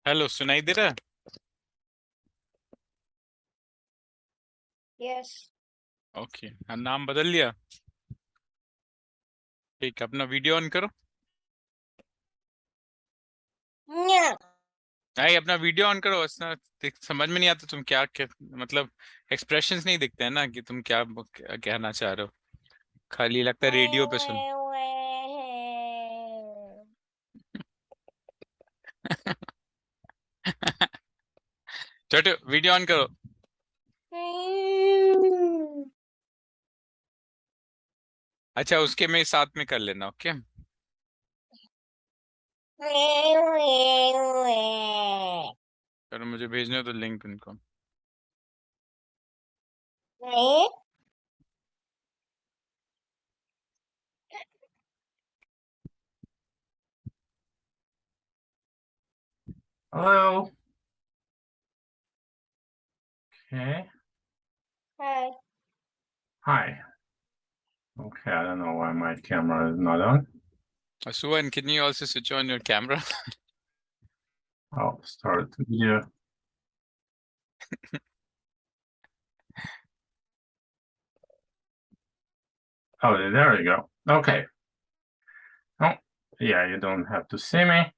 Hello, सुनाई दे रहा है? यस। ओके, हाँ, नाम बदल लिया। ठीक, अपना वीडियो ऑन करो। नहीं, अपना वीडियो ऑन करो। समझ में नहीं आता तुम क्या मतलब एक्सप्रेशंस नहीं दिखते हैं ना कि तुम क्या कहना चाह रहे हो। खाली लगता है रेडियो पे सुन। छोटू, वीडियो ऑन करो। अच्छा, उसके में साथ में कर लेना। ओके, चलो, मुझे भेजने हो तो लिंक उनको। Hello. Okay. Hi. Hi. Okay, I don't know why my camera is not on. Suvan, can you also switch on your camera? I'll start the video. Oh, there we go. Okay. Oh, yeah, you don't have to see me.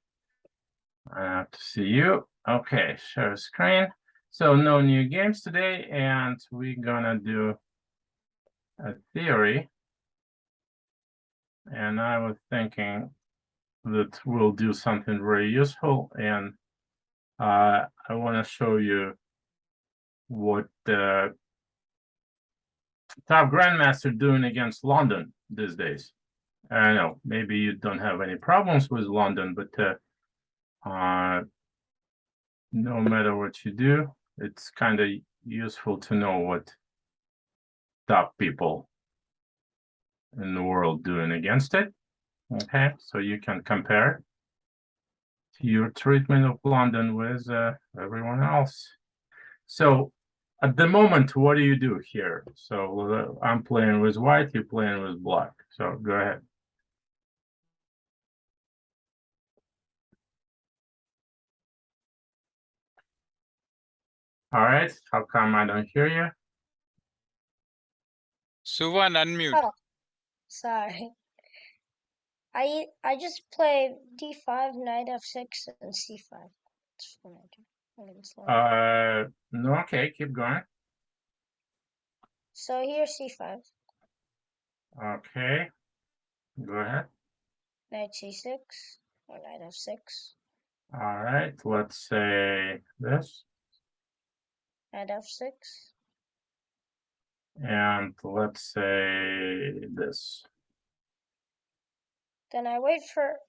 I have to see you. Okay, share screen. So no new games today, and we're gonna do a theory. And I was thinking that we'll do something very useful, and I want to show you what the top grandmaster doing against London these days. I know maybe you don't have any problems with London, but no matter what you do, it's kind of useful to know what top people in the world doing against it. Okay, so you can compare your treatment of London with everyone else. So at the moment, what do you do here? So I'm playing with white, you're playing with black. So go ahead. All right, how come I don't hear you? Suvan, unmute. Oh, sorry. I just play d5, knight f6, and c5. That's what I do. No, okay, keep going. So here's c5, Okay, go ahead. knight c6, or knight f6, All right, let's say this, knight f6. and let's say this. Then I wait for,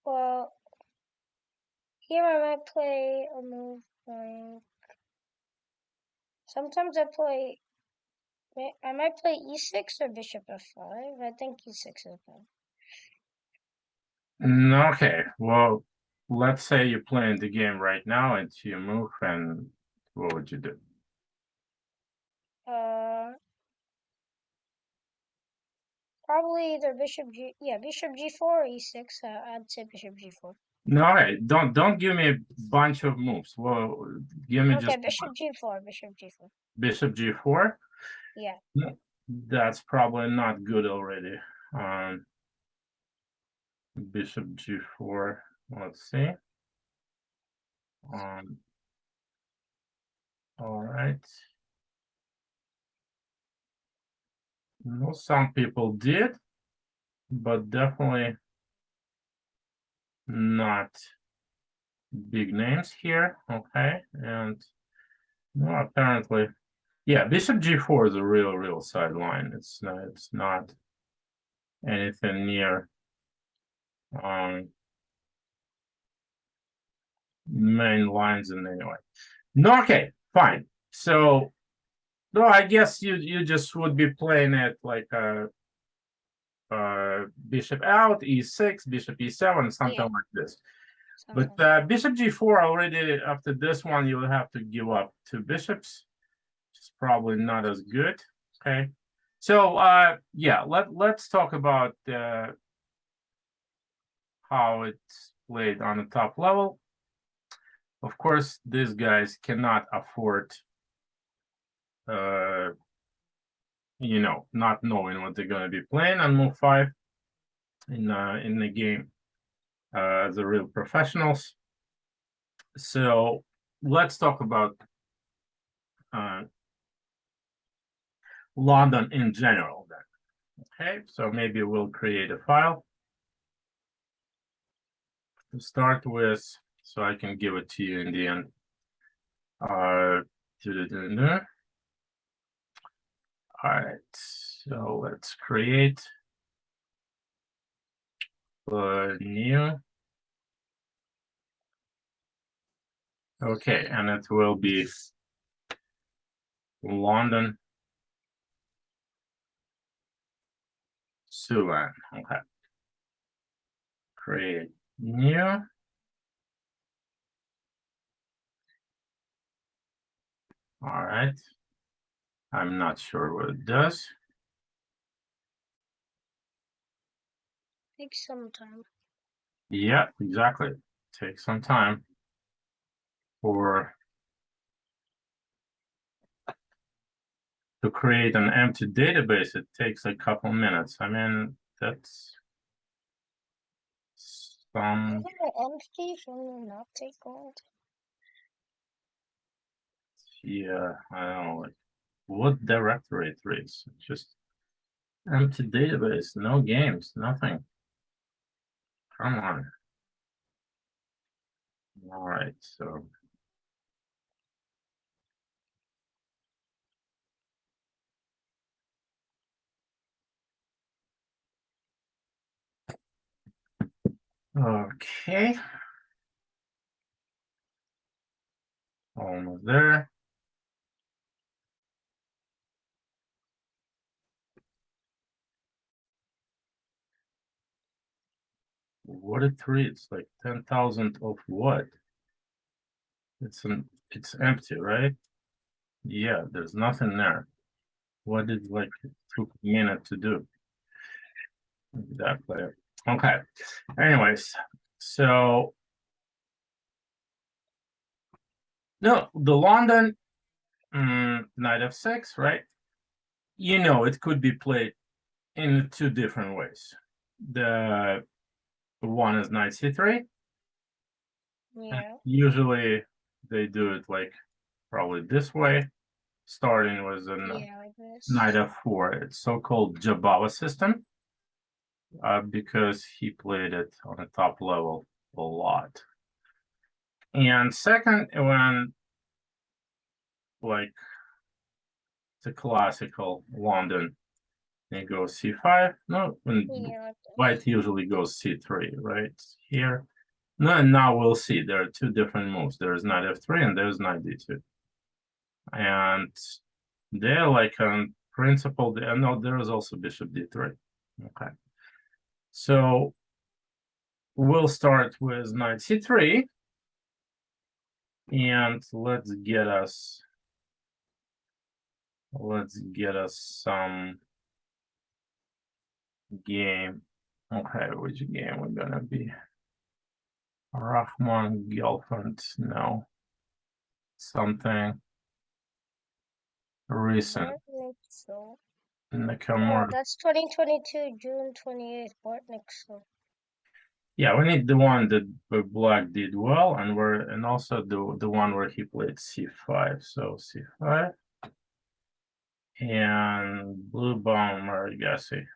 well, here I might play a move like, sometimes I might play e6 or bishop f5. I think e6 is better. Okay, well, let's say you're playing the game right now and you move, and what would you do? Probably either bishop g4 or e6. I'd say bishop g4. No, okay, don't give me a bunch of moves. Well, give me just bishop g4, bishop g4. bishop g4. Yeah. That's probably not good already. Bishop g4. Let's see. All right. No, some people did, but definitely not big names here. Okay, and no, apparently, yeah, bishop g4 is a real sideline. It's not anything near main lines in any way. No, okay, fine. So, no, I guess you just would be playing it like bishop out, e6, bishop e7, something like this. But bishop g4 already, after this one, you'll have to give up 2 bishops. It's probably not as good. Okay. So yeah, let's talk about how it's played on the top level. Of course, these guys cannot afford, you know, not knowing what they're going to be playing on move 5 in the game as the real professionals. So let's talk about London in general then. Okay, so maybe we'll create a file to start with, so I can give it to you in the end. All right, so let's create a new. Okay, and it will be London Suvan. Okay. Create new. All right. I'm not sure what it does. Takes some time. Yeah, exactly. Take some time to create an empty database. It takes a couple minutes. I mean, that's some. Isn't it empty from not take gold? Yeah, I don't know. Like, what directory it reads? Just empty database. No games. Nothing. Come on. All right. So. Okay. Almost there. What it reads, like 10,000 of what? It's empty, right? Yeah, there's nothing there. What did like it took a minute to do? Exactly. Okay. Anyways, so no, the London knight f6, right? You know, it could be played in two different ways. The one is knight c3. Yeah. Usually they do it like probably this way, starting with a Yeah, like this. knight f4. It's so-called Jabava system because he played it on the top level a lot. And second, when like the classical London, it goes c5. No, when Yeah, like white usually goes c3, right here. No, and now we'll see. There are two different moves. There's knight f3 and there's knight d2. And they're like on principle. No, there is also bishop d3. Okay. So we'll start with knight c3. And let's get us some game. Okay, which game we're gonna be? Rahman Gelfand, no. Something recent. Bortnik, so. Oh, Nakamura. that's 2022, June 28th, Bortnik, so. Yeah, we need the one that black did well, and also the one where he played c5. So c5 and blue bomb Marigasi.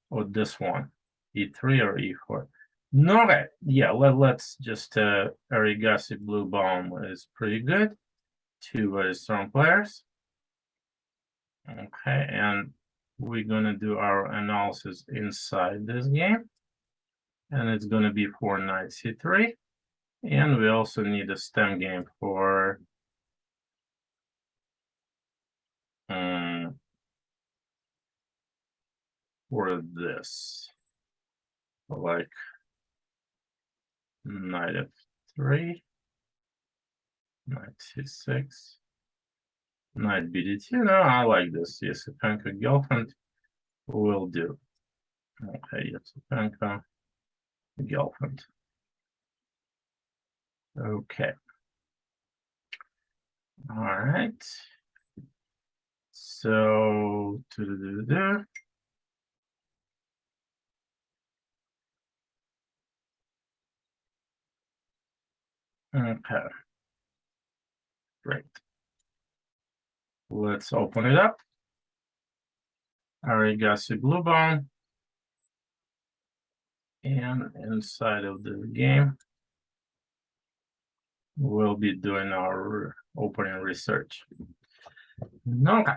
Or this one, e3 or e4. No, okay. Yeah, let's just Arigasi blue bomb is pretty good. Two very strong players. Okay, and we're gonna do our analysis inside this game. And it's gonna be for knight c3. And we also need a stem game for this. Like knight f3, knight c6, knight bd2. No, I like this. Yes, Penka Gelfand will do. Okay, yes, Penka Gelfand. Okay. All right. So, okay, great. Let's open it up. Arigasi Blue Bone. And inside of the game, we'll be doing our opening research. Okay.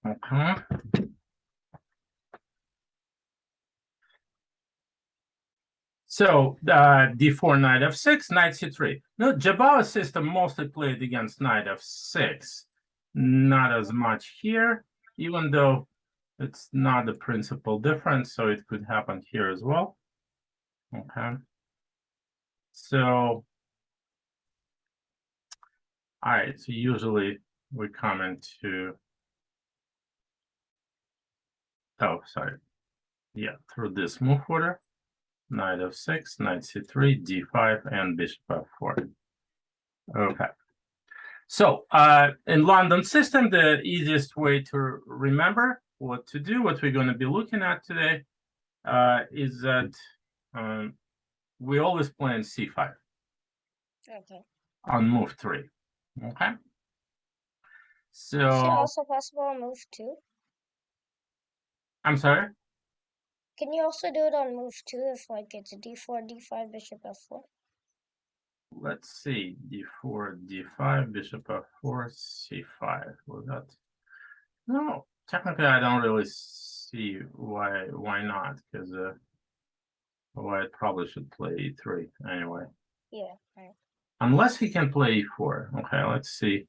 Okay. So d4, knight f6, knight c3. No, Shabalov's system mostly played against knight f6. Not as much here, even though it's not the principal difference, so it could happen here as well. Okay. So, all right, so usually we come into, oh, sorry. Yeah, through this move order, knight f6, knight c3, d5, and bishop f4. Okay. So in London system, the easiest way to remember what to do, what we're going to be looking at today, is that we always play in c5. Okay. On move 3. Okay. So Is it also possible on move 2? I'm sorry. Can you also do it on move 2 if like it's d4, d5, bishop f4? Let's see, d4, d5, bishop f4, c5. Was that? No, technically, I don't really see why not, because White probably should play e3 anyway. Yeah, right. Unless he can play e4. Okay, let's see.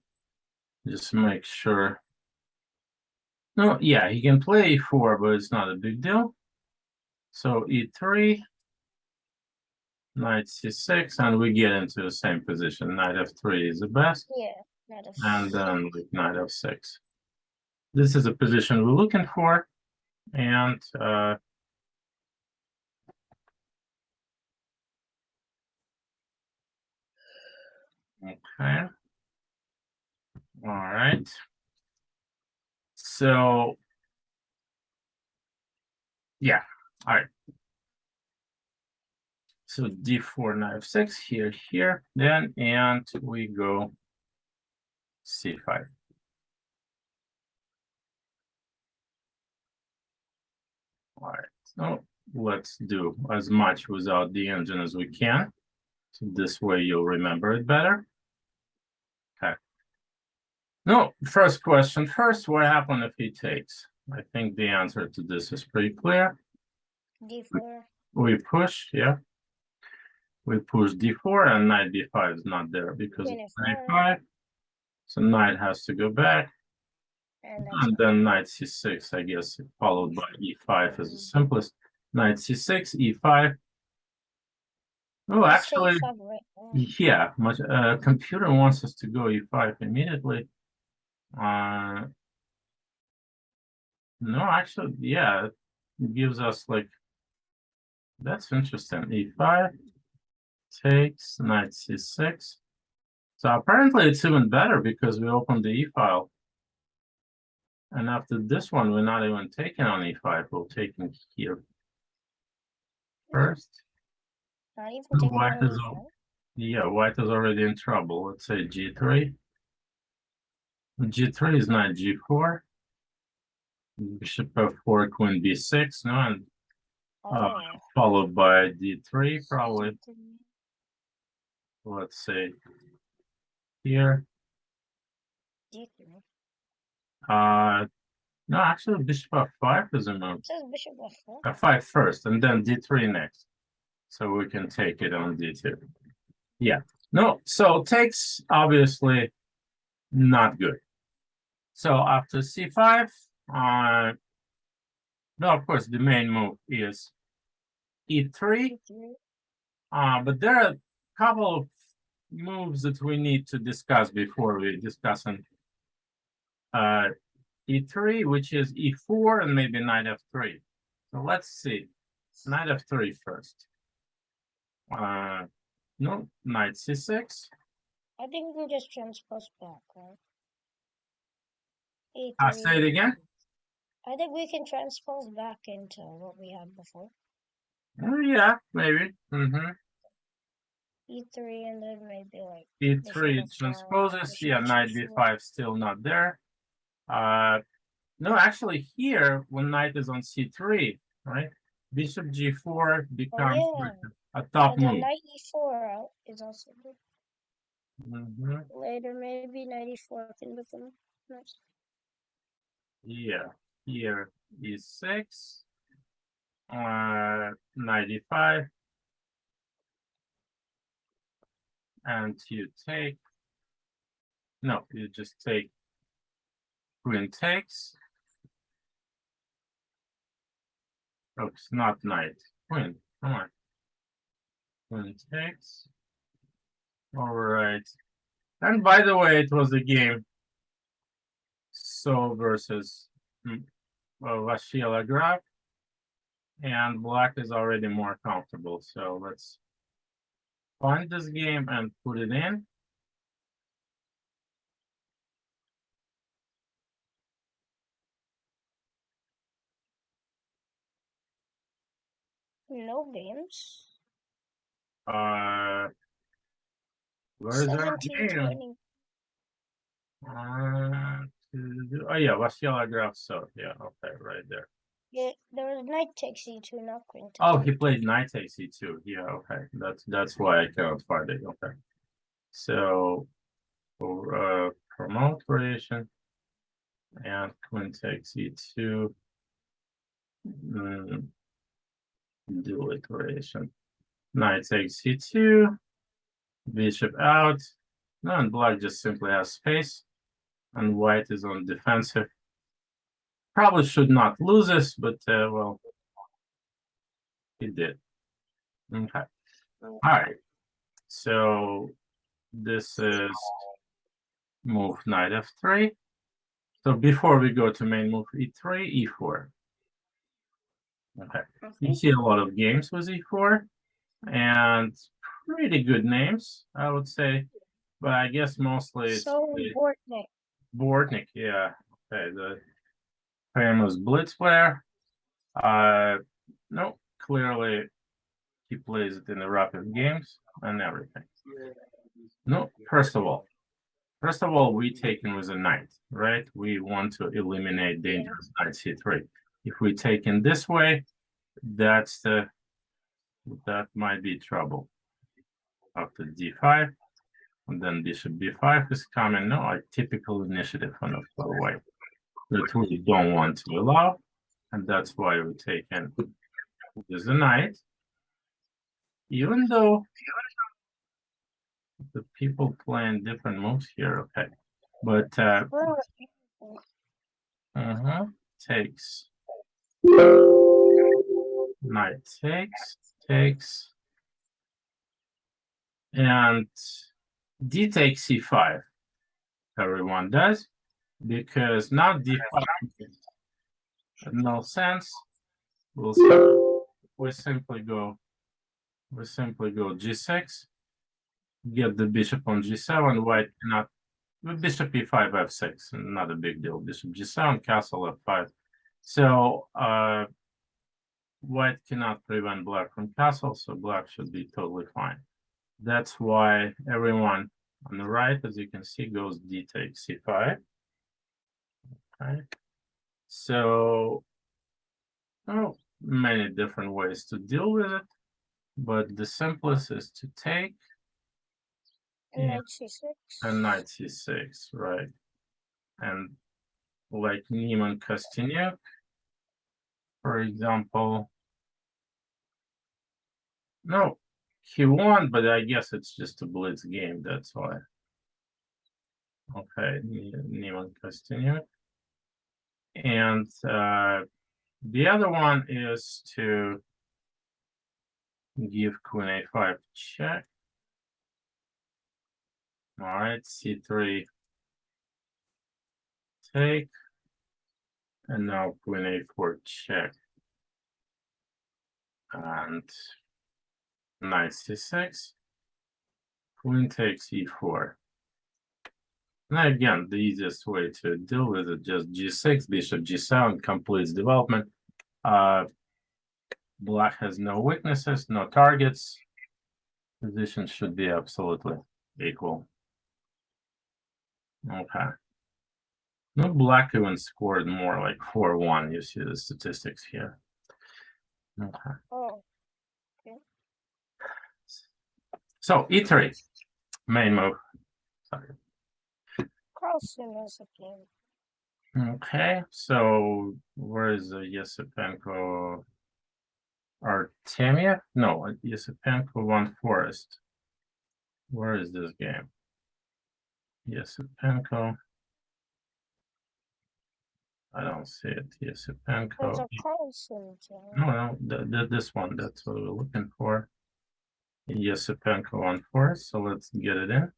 Just make sure. No, yeah, he can play e4, but it's not a big deal. So e3, knight c6, and we get into the same position. Knight f3 is the best. Yeah, knight f6. And then with knight f6. This is a position we're looking for. And okay. All right. So yeah, all right. So d4, knight f6, here, then, and we go c5. All right, so let's do as much without the engine as we can. So this way you'll remember it better. Okay. No, first question first, what happens if he takes? I think the answer to this is pretty clear. d4. We push, yeah. We push d4 and knight d5 is not there because it's knight 5. So knight has to go back. And then knight c6, I guess, followed by e5 is the simplest. Knight c6, e5. Oh, actually, yeah, computer wants us to go e5 immediately. No, actually, yeah, it gives us like, that's interesting. e5 takes knight c6. So apparently it's even better because we opened the e file. And after this one, we're not even taking on e5, we're taking here first. Not even taking White on is, yeah, white is already in trouble. Let's say g3. G3 is knight g4. Bishop f4, queen b6, no, and followed by d3, probably. Let's say here. No, actually, bishop f5 is a move. It says bishop f4. F5 first, and then d3 next. So we can take it on d2. Yeah. No, so takes obviously not good. So after c5, no, of course, the main move is e3. E3. But there are a couple of moves that we need to discuss before we discuss on e3, which is e4 and maybe knight f3. So let's see. Knight f3 first. No, knight c6. I think we'll just transpose back, right? Say it E3. again. I think we can transpose back into what we had before. Yeah, maybe. E3 and then maybe like e3 bishop f5, transposes. bishop Yeah, knight g4. b5 still not there. No, actually here, when knight is on c3, right? Bishop g4 becomes a top And then move. knight e4 is also good. Mhm. Later, maybe knight e4 can become nice. Yeah, here e6, knight e5, and you take. No, you just take. Queen takes. Oops, not knight. Queen. Come on. Queen takes. All right. And by the way, it was a game. So versus Shabalov, and black is already more comfortable. So let's find this game and put it in. No games. Where is our 17, game? 20. Oh yeah, Shabalov. So yeah, okay, right there. Yeah, there was knight takes e2, not queen takes. Oh, he played knight takes e2. Yeah, okay. That's why I cannot find it. Okay. So for promote variation and queen takes e2. Do iteration. Knight takes c2. Bishop out. No, and black just simply has space. And white is on defensive. Probably should not lose this, but well, he did. Okay. All right. So this is move knight f3. So before we go to main move e3, e4. Okay. You see a lot of games with e4 and pretty good names, I would say. But I guess mostly it's So Bortnik. Bortnik, yeah. Okay, the famous blitz player. No, clearly he plays it in the rapid games and everything. No, first of all, we take him with a knight, right? We want to eliminate dangerous knight c3. If we take him this way, that might be trouble. After d5, and then bishop b5 is coming. No, a typical initiative on the white that we don't want to allow, and that's why we take in with the knight. Even though the people playing different moves here, okay, but takes. Knight takes, and d takes c5. Everyone does, because now d5 makes no sense. We simply go g6, get the bishop on g7. White cannot. Bishop e5 f6, not a big deal. Bishop g7, castle f5. So white cannot prevent black from castle, so black should be totally fine. That's why everyone on the right, as you can see, goes d takes c5. Okay. So, many different ways to deal with it, but the simplest is to take knight c6. And knight c6, right? And like Niemann Kostyniuk, for example. No, he won, but I guess it's just a blitz game, that's why. Okay, Niemann Kostyniuk. And the other one is to Give queen a5 check. All right, c3 take. And now queen a4 check. And knight c6. Queen takes e4. Now again, the easiest way to deal with it, just g6, bishop g7 completes development. Black has no weaknesses, no targets. Position should be absolutely equal. Okay. No, black even scored more, like 4-1. You see the statistics here. Okay. Oh, okay. So e3, main move. Sorry. Carlson has a game. Okay, so where is Yesipenko? Artemiev? No, Yesipenko won Forest. Where is this game? Yesipenko. I don't see it. There's Yesipenko. a Carlson game. No, this one. That's what we're looking for. Yesipenko won Forest. So let's get it in.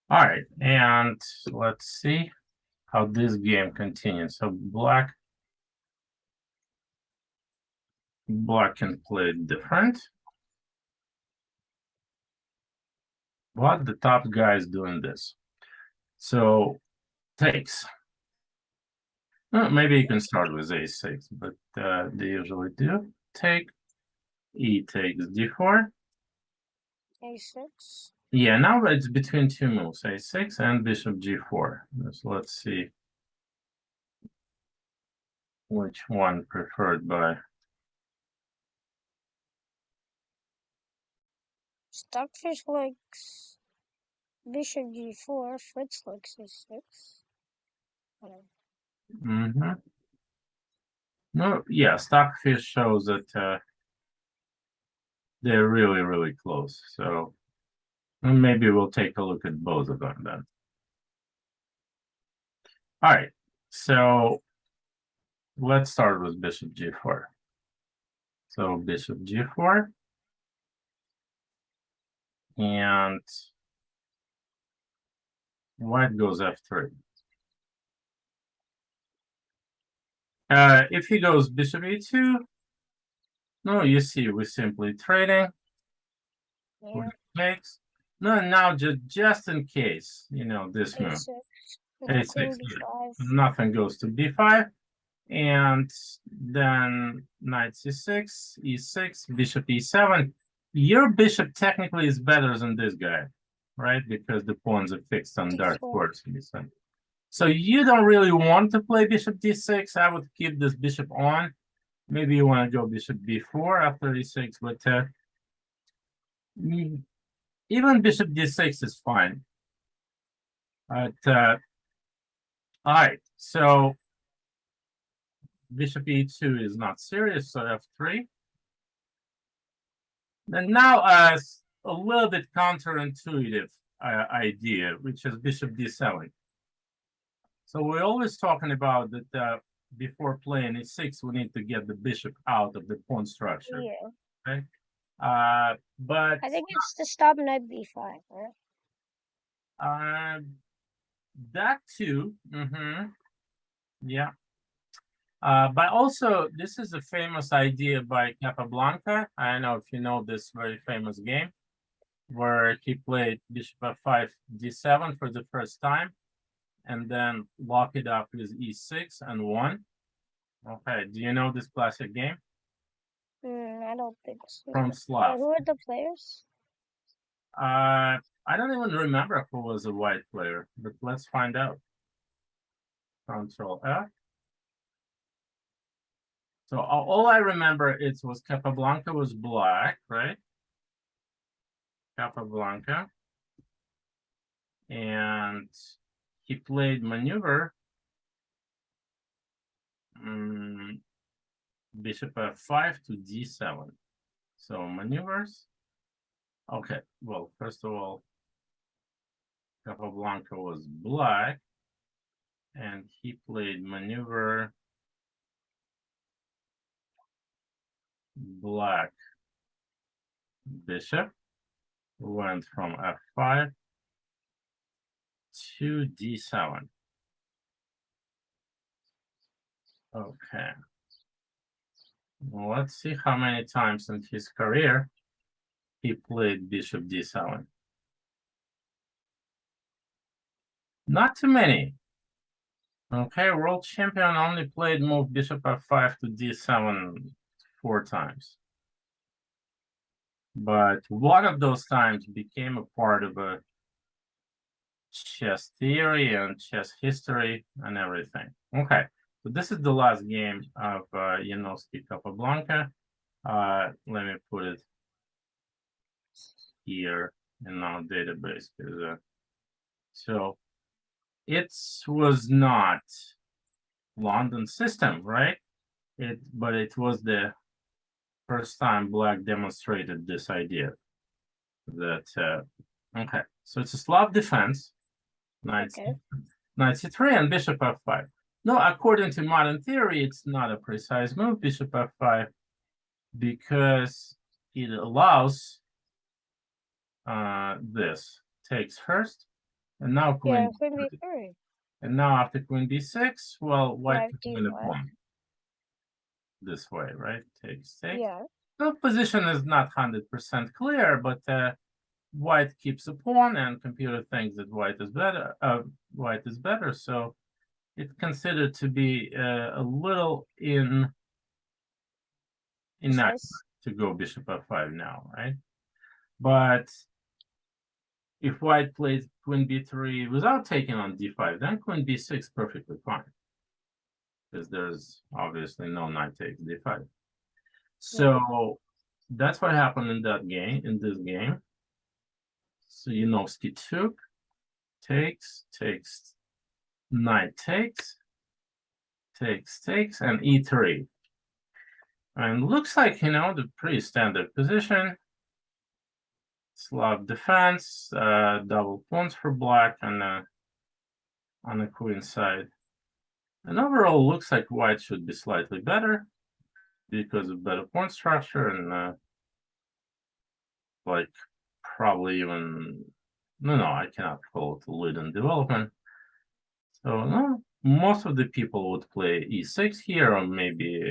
All right, and let's see how this game continues. So black can play different. But the top guy is doing this. So takes. Well, maybe you can start with a6, but they usually do. Take. E takes d4. A6. Yeah, now it's between two moves, a6 and bishop g4. So let's see which one preferred by. Stockfish likes bishop g4. Fritz likes a6. Mm-hmm. No, yeah, Stockfish shows that they're really, really close. So maybe we'll take a look at both of them then. All right, so let's start with bishop g4. So bishop g4. And white goes f3. If he goes bishop e2, no, you see, we're simply trading. Yeah. Takes. No, now just in case, you know, this move. A6. A6, b5. nothing goes to b5. And then knight c6, e6, bishop e7. Your bishop technically is better than this guy, right? Because the pawns are fixed on dark course. So you don't really want to play bishop d6. I would keep this bishop on. Maybe you want to go bishop b4 after e6, but even bishop d6 is fine. But all right, so bishop e2 is not serious, so f3. And now a little bit counterintuitive idea, which is bishop d7. So we're always talking about that before playing e6, we need to get the bishop out of the pawn structure. Yeah. Okay. But I think it's to stop knight b5, right? That too. Yeah. But also, this is a famous idea by Capablanca. I don't know if you know this very famous game, where he played bishop f5 d7 for the first time, and then lock it up with e6 and won. Okay, do you know this classic game? I don't think so. From Slav. Who are the players? I don't even remember who was a white player, but let's find out. Control F. So all I remember it was Capablanca was black, right? Capablanca. And he played maneuver. Bishop f5 to d7. So maneuvers. Okay, well, first of all, Capablanca was black. And he played maneuver black bishop went from f5 to d7. Okay. Well, let's see how many times in his career he played bishop d7. Not too many. Okay, world champion only played move bishop f5 to d7 4 times. But one of those times became a part of a chess theory and chess history and everything. Okay, so this is the last game of Janovsky Capablanca. Let me put it here in our database. So it was not London system, right? But it was the first time Black demonstrated this idea that okay, so it's a Slav defense, knight c3 and bishop f5. No, according to modern theory, it's not a precise move, bishop f5, because it allows this takes first, and now queen b3. and now after queen b6, well, white can win a d5. pawn this way, right? Takes. Yeah. The position is not 100% clear, but white keeps a pawn, and computer thinks that white is better. White is better, so it's considered to be a little inaccurate to go bishop f5 now, right? But if white plays queen b3 without taking on d5, then queen b6 perfectly fine, because there's obviously no knight takes d5. So that's what happened in that game. In this game, so Janovsky took, takes, knight takes, and e3. And looks like, the pretty standard position. Slav defense, double pawns for black and on the queen side. And overall looks like white should be slightly better because of better pawn structure and like probably even, no, I cannot call it a lead in development. So no, most of the people would play e6 here, or maybe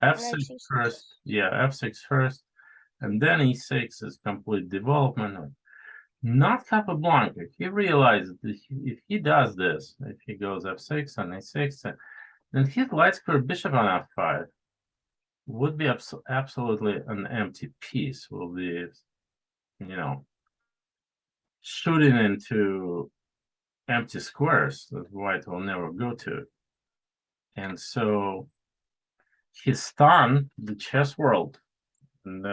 f6 first. Yeah, f6 first, and then e6 is complete development. Not Capablanca. He realized that if he does this, if he goes f6 and a6, then his light square bishop on f5 would be absolutely an empty piece. Will be, shooting into empty squares that white will never go to. And so he stunned the chess world. And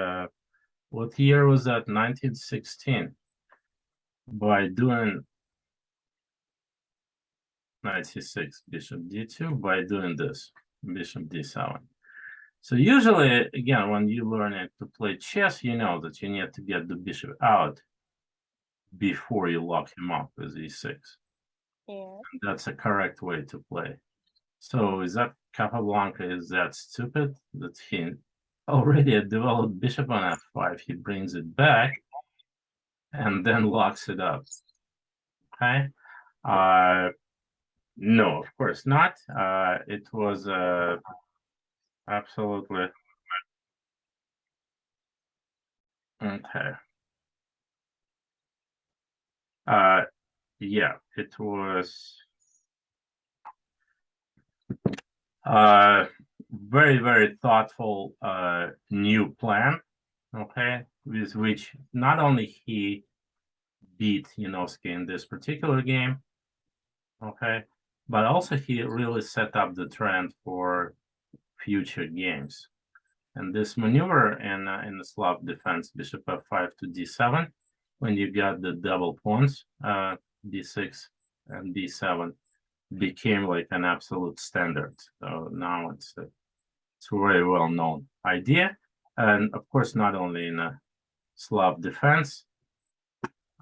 what year was that? 1916. By doing knight c6, bishop d2, by doing this, bishop d7. So usually, again, when you learn it to play chess, you know that you need to get the bishop out before you lock him up with e6. Yeah. And that's a correct way to play. So is that Capablanca is that stupid that he already had developed bishop on f5, he brings it back and then locks it up? Okay. No, of course not. It was absolutely okay. Yeah, it was very, very thoughtful new plan, okay, with which not only he beat Janovsky in this particular game, okay, but also he really set up the trend for future games. And this maneuver in the Slav defense, bishop f5 to d7, when you got the double pawns, d6 and d7, became like an absolute standard. So now it's a very well-known idea. And of course, not only in a Slav defense,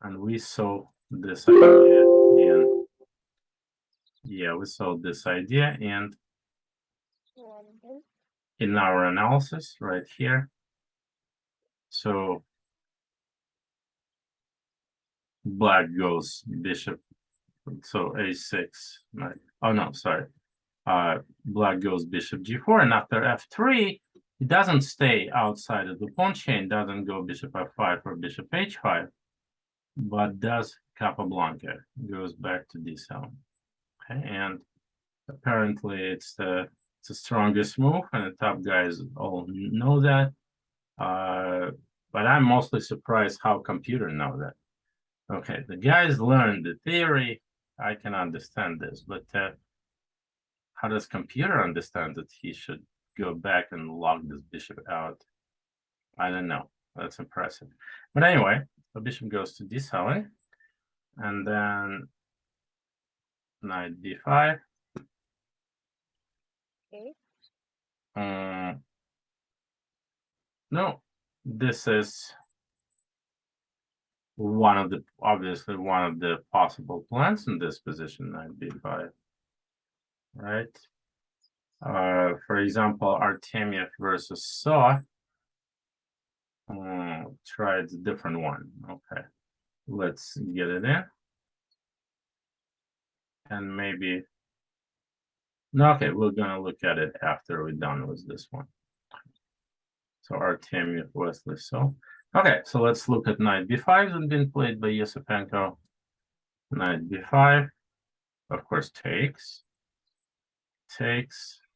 and we saw this idea in, we saw this idea in in our analysis right here. So black goes bishop, so a6. Oh no, sorry. Black goes bishop g4, and after f3, it doesn't stay outside of the pawn chain, doesn't go bishop f5 or bishop h5, but does Capablanca, goes back to d7. Okay, and apparently it's the strongest move, and the top guys all know that. But I'm mostly surprised how computer know that. Okay, the guys learned the theory. I can understand this, but how does computer understand that he should go back and log this bishop out? I don't know. That's impressive. But anyway, the bishop goes to d7, and then knight d5. Okay. No, this is obviously one of the possible plans in this position, knight b5, right? For example, Artemiev versus Saw tried a different one. Okay, let's get it in. And maybe, no, okay, we're gonna look at it after we're done with this one. So Artemiev Wesley Saw. Okay, so let's look at knight b5 that's been played by Yusupenko. Knight b5, of course, takes,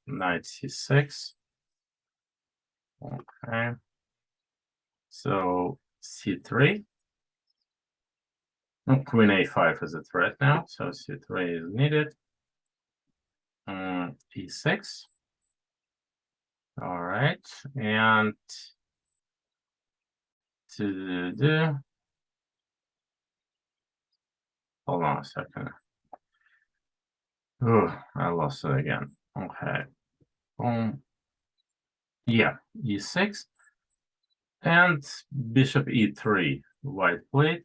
knight c6. Okay, so c3. Queen a5 is a threat now, so c3 is needed. e6. All right, and hold on a second. Oh, I lost it again. Okay. Yeah, e6 and bishop e3. White played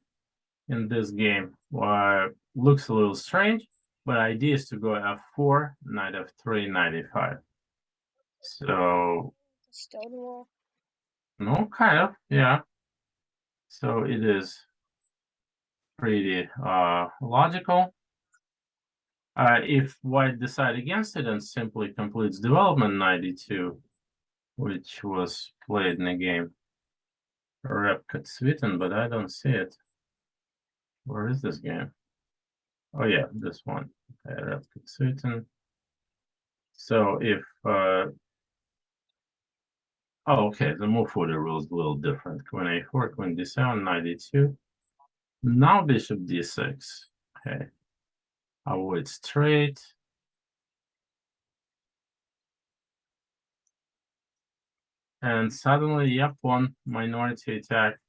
in this game. Looks a little strange, but idea is to go f4, knight f3, knight e5. So Stonewall. no, kind of, yeah. So it is pretty logical. If white decide against it and simply completes development 92, which was played in the game Repkat Sweden, but I don't see it. Where is this game? Oh yeah, this one. Okay, Repkat Sweden. So if oh okay, the move order rule is a little different. Queen a4, queen d7, knight e2. Now bishop d6. Okay. Avoid straight. And suddenly, yep, one minority attack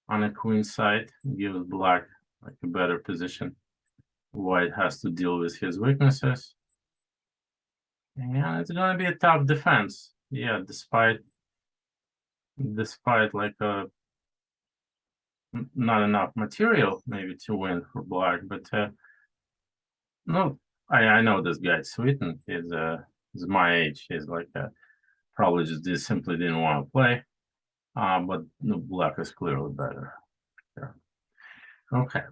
on a queen side gives black like a better position. White has to deal with his weaknesses. Yeah, it's gonna be a tough defense. Yeah, despite like not enough material maybe to win for black, but no, I know this guy Sweden. He's my age. He's like probably just simply didn't want to play. But no, black is clearly better. Yeah. Okay,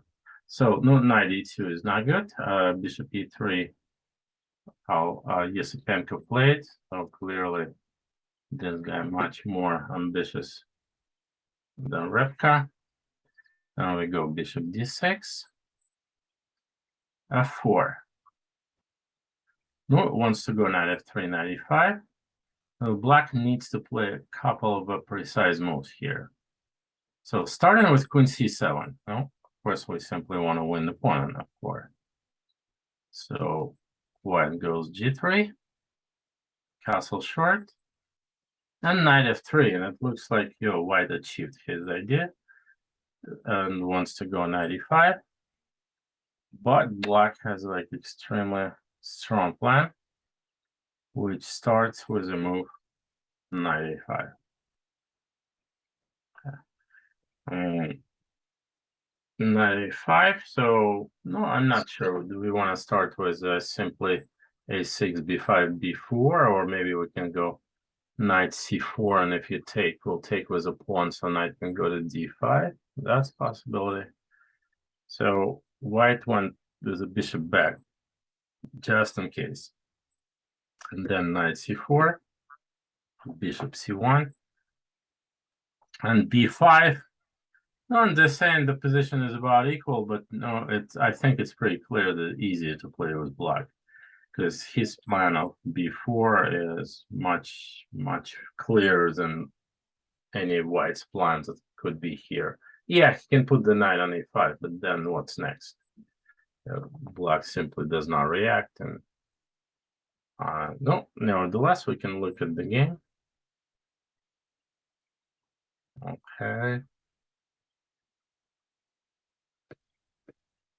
so no, knight e2 is not good. Bishop e3. How Yusupenko played. So clearly, this guy much more ambitious than Repka. Now we go bishop d6. f4. No, it wants to go knight f3, knight e5. So black needs to play a couple of precise moves here. So starting with queen c7. No, of course we simply want to win the pawn on f4. So white goes g3, castle short, and knight f3. And it looks like white achieved his idea and wants to go knight e5. But black has like extremely strong plan, which starts with a move knight a5. Okay. Knight a5. So no, I'm not sure. Do we want to start with simply a6, b5, b4, or maybe we can go knight c4, and if you take, we'll take with a pawn, so knight can go to d5. That's a possibility. So white went with a bishop back, just in case. And then knight c4, bishop c1, and b5. No, they're saying the position is about equal, but no, I think it's pretty clear that it's easier to play with black, because his plan of b4 is much, much clearer than any white's plans that could be here. Yeah, he can put the knight on a5, but then what's next? Black simply does not react, and no, nevertheless, we can look at the game. Okay.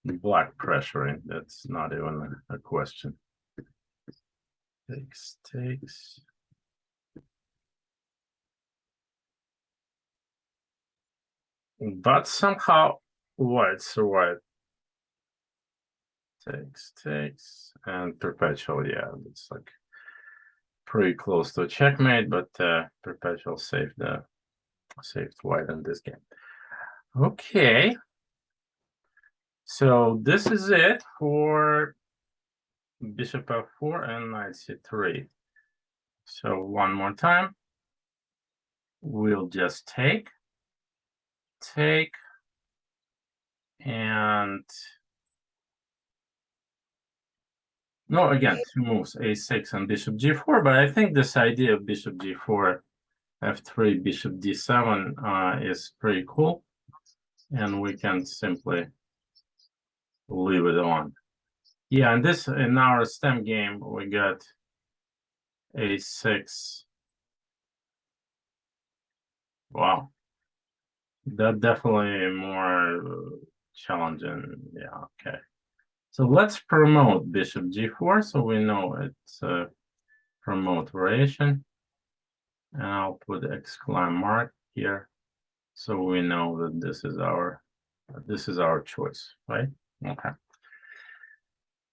Black pressuring, that's not even a question. Takes. But somehow white survived. Takes, and perpetual, yeah, it's like pretty close to a checkmate, but perpetual saved white in this game. Okay. So this is it for bishop f4 and knight c3. So one more time. We'll just take, and no, again, two moves, a6 and bishop g4, but I think this idea of bishop g4, f3, bishop d7 is pretty cool, and we can simply leave it on. Yeah, and this, in our stem game, we got a6. Wow. That definitely more challenging. Yeah, okay. So let's promote bishop g4, so we know it's a promote variation. And I'll put exclamation mark here, so we know that this is our choice, right? Okay.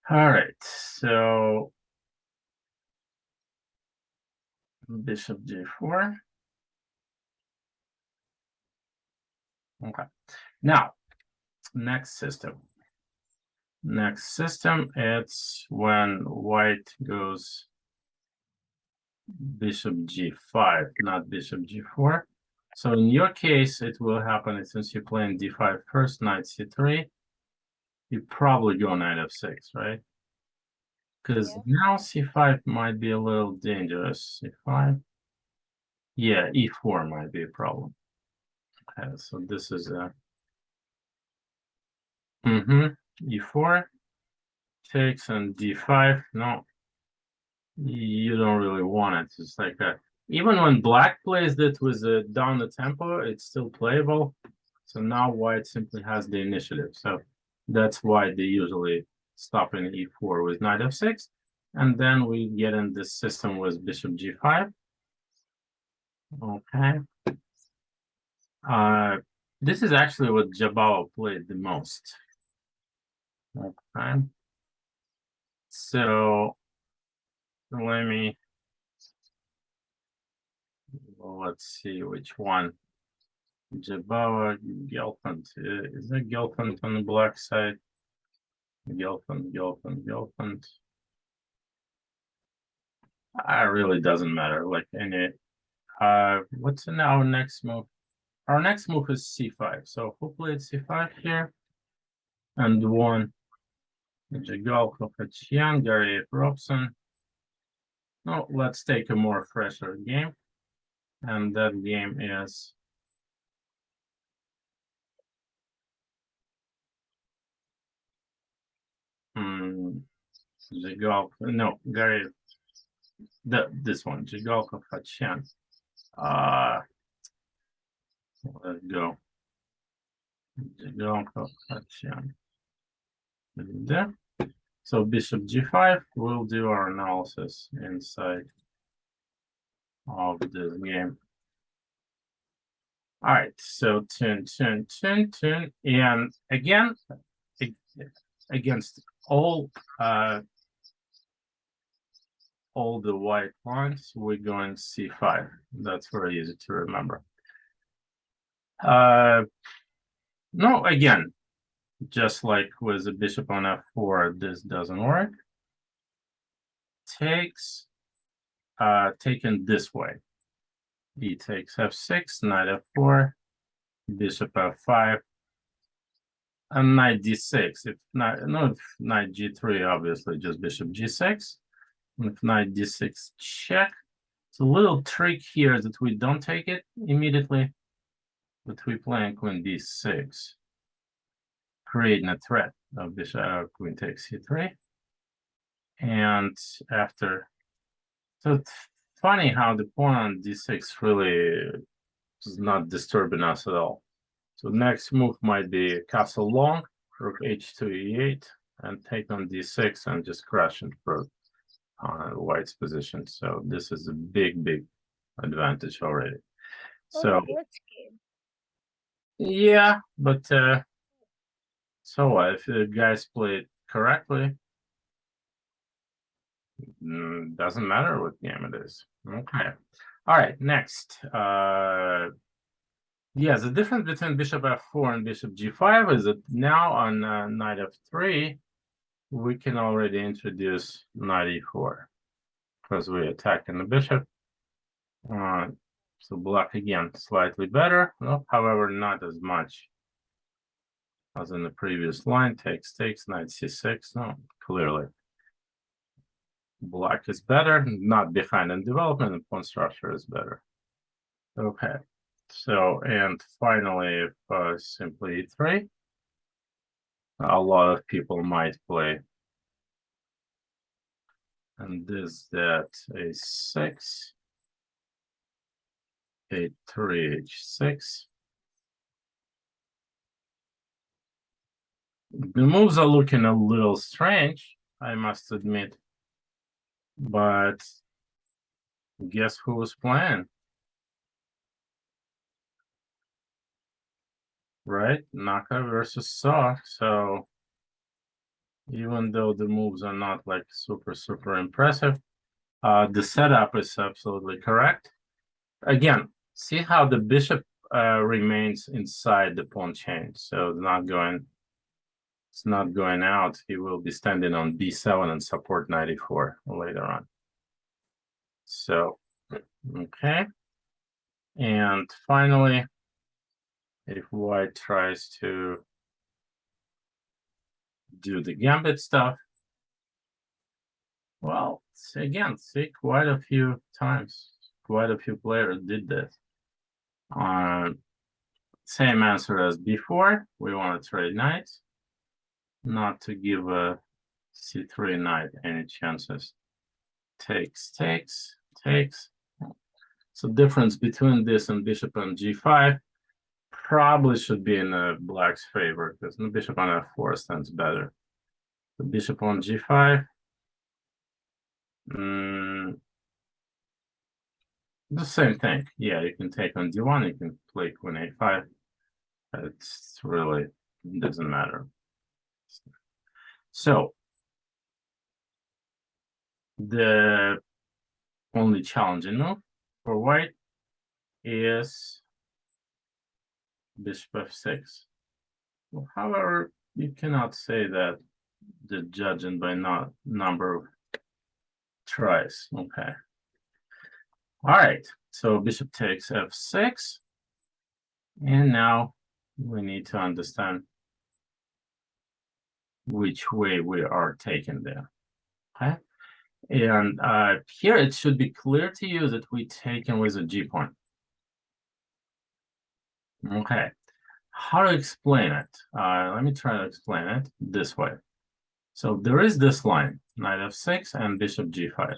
All right, so bishop g4. Okay. Now, next system. It's when white goes bishop g5, not bishop g4. So in your case, it will happen since you're playing d5 first, knight c3. You probably go knight f6, right? Because now c5 might be a little dangerous. c5. Yeah, e4 might be a problem. Okay, so this is a e4 takes, and d5. No, you don't really want it. It's like that. Even when black plays that with down the tempo, it's still playable. So now white simply has the initiative. So that's why they usually stop in e4 with knight f6. And then we get in this system with bishop g5. Okay. This is actually what Shabalov played the most. Okay. So let's see which one. Shabalov, Gelfand. Is that Gelfand on the black side? Gelfand. Really doesn't matter. Like any. What's in our next move? Our next move is c5. So hopefully it's c5 here. And one. Jigal Kofachian, Gary Robson. No, let's take a more fresher game. And that game is Jigal, no, Gary, this one, Jigal Kofachian. Let's go. Jigal Kofachian. There. So bishop g5, we'll do our analysis inside of this game. All right, so turn. And again, against all all the white lines, we're going c5. That's very easy to remember. No, again, just like with the bishop on f4, this doesn't work. Takes, taken this way. E takes f6, knight f4, bishop f5, and knight d6. If not, no, if knight g3, obviously just bishop g6. And if knight d6 check, it's a little trick here that we don't take it immediately, but we play queen d6, creating a threat of bishop queen takes c3. And after, so it's funny how the pawn on d6 really is not disturbing us at all. So next move might be castle long, rook h2 e8, and take on d6 and just crash and through white's position. So this is a big, big advantage already. So yeah, but so if the guys play it correctly, doesn't matter what game it is. Okay. All right, next. Yeah, the difference between bishop f4 and bishop g5 is that now on knight f3, we can already introduce knight e4 because we're attacking the bishop. So black again, slightly better, no, however, not as much as in the previous line. Takes, knight c6, no, clearly. Black is better, not behind in development, and pawn structure is better. Okay, so, and finally, if simply e3, a lot of people might play, and this, that, a6, a3, h6. The moves are looking a little strange, I must admit, but guess who was playing? Right, Naka versus Saw. So even though the moves are not like super impressive, the setup is absolutely correct. Again, see how the bishop remains inside the pawn chain, so it's not going out. He will be standing on b7 and support knight e4 later on. So okay, and finally, if white tries to do the gambit stuff, well, again, see, quite a few times, quite a few players did this. Same answer as before. We want to trade knights, not to give a c3 knight any chances. Takes. So difference between this and bishop on g5 probably should be in the black's favor because the bishop on f4 stands better. The bishop on g5. The same thing. Yeah, you can take on d1, you can play queen a5. It's really doesn't matter. So the only challenging move for white is bishop f6. Well, however, you cannot say that the judging by number of tries. Okay. All right. So bishop takes f6, and now we need to understand which way we are taking there. Okay. And here it should be clear to you that we taken with a g point. Okay. How to explain it? Let me try to explain it this way. So there is this line, knight f6 and bishop g5.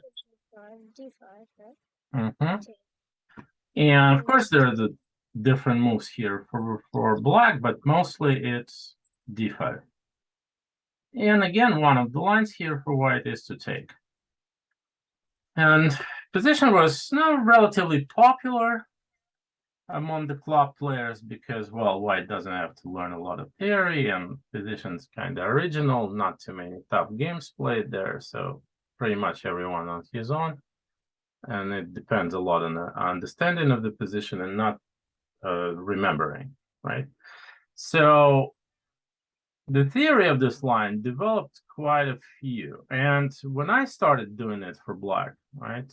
And of course, there are the different moves here for black, but mostly it's d5. And again, one of the lines here for white is to take. And position was relatively popular among the club players because, well, white doesn't have to learn a lot of theory and position's kind of original, not too many top games played there. So pretty much everyone on his own. And it depends a lot on the understanding of the position and not remembering, right? So the theory of this line developed quite a few. And when I started doing it for black, right,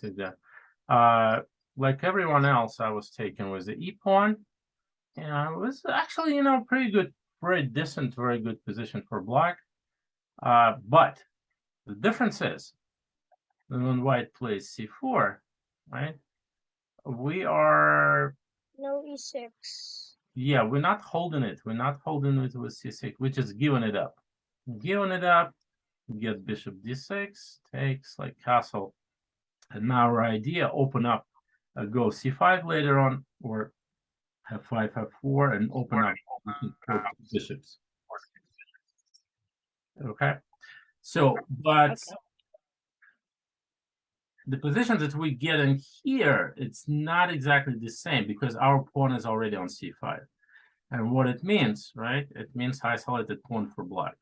like everyone else, I was taken with the E pawn. And it was actually, you know, pretty good, very decent, very good position for black. But the difference is when white plays C4, right, we are, No E6. yeah, we're not holding it. We're not holding it with C6. We're just giving it up. Giving it up, get bishop D6, takes like castle. And now our idea, open up, go C5 later on, or F5, F4, and open up bishops. Okay. So, but the position that we get in here, it's not exactly the same because our pawn is already on C5. And what it means, right? It means isolated pawn for black.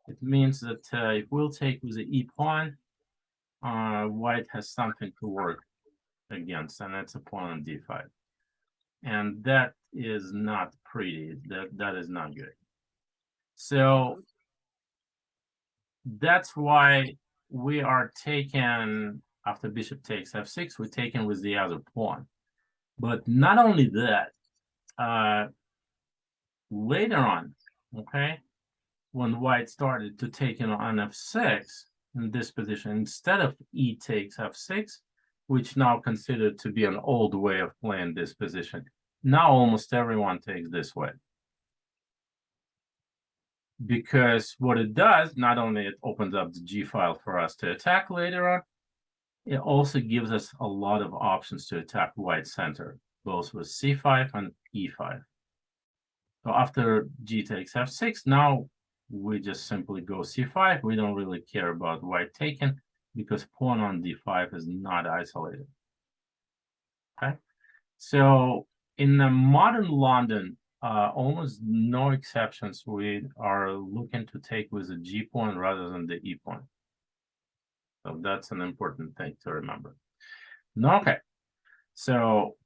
It means that if we'll take with the E pawn, white has something to work against, and that's a pawn on D5. And that is not pretty. That is not good. So that's why we are taken after bishop takes F6, we're taken with the other pawn. But not only that, later on, okay, when white started to take on F6 in this position, instead of E takes F6, which now considered to be an old way of playing this position, now almost everyone takes this way. Because what it does, not only it opens up the G file for us to attack later on, it also gives us a lot of options to attack white center, both with C5 and E5. So after G takes F6, now we just simply go C5. We don't really care about white taken because pawn on D5 is not isolated. Okay, so in the modern London, almost no exceptions, we are looking to take with the G pawn rather than the E pawn. So that's an important thing to remember. Okay, so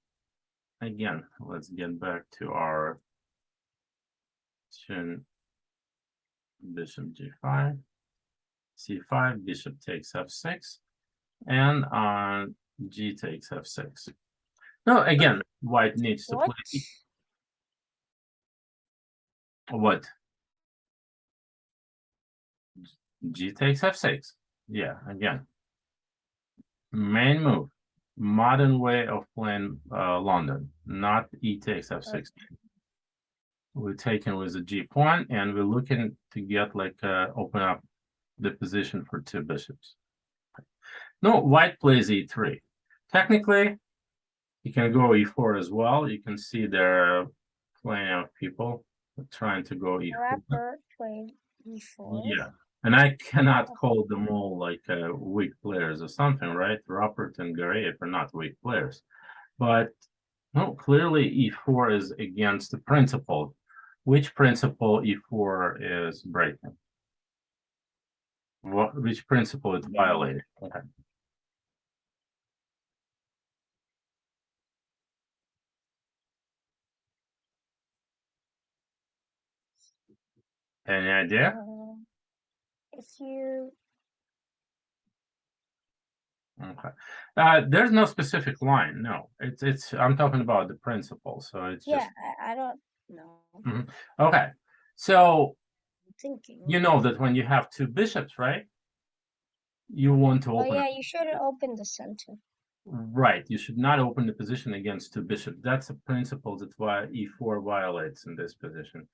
again, let's get back to our bishop G5, C5, bishop takes F6, and G takes F6. No, again, white needs to play. What? G takes F6. Yeah, again. Main move. Modern way of playing London, not E takes F6. We're taking with the G pawn, and we're looking to get like open up the position for two bishops. No, white plays E3. Technically, you can go E4 as well. You can see there are plenty of people trying to go E4. Rapper played E4. Yeah, and I cannot call them all like weak players or something, right? Robert and Gareev are not weak players, but no, clearly E4 is against the principle. Which principle E4 is breaking? Which principle is violating? Okay. Any idea? If you Okay. There's no specific line. No, it's. I'm talking about the principle. So it's just. I don't know. Okay. So I'm thinking. you know that when you have two bishops, right? You want to open. Oh yeah, you shouldn't open the center. Right. You should not open the position against two bishops. That's a principle that why E4 violates in this position.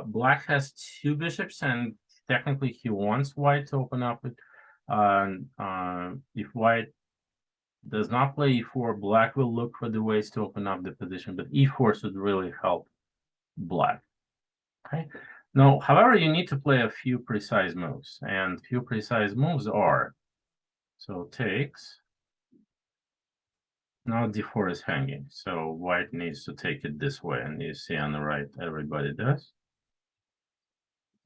Black has two bishops, and technically he wants white to open up it. If white does not play E4, black will look for the ways to open up the position, but E4 should really help black. Okay. Now, however, you need to play a few precise moves, and few precise moves are, so takes. Now D4 is hanging, so white needs to take it this way, and you see on the right, everybody does.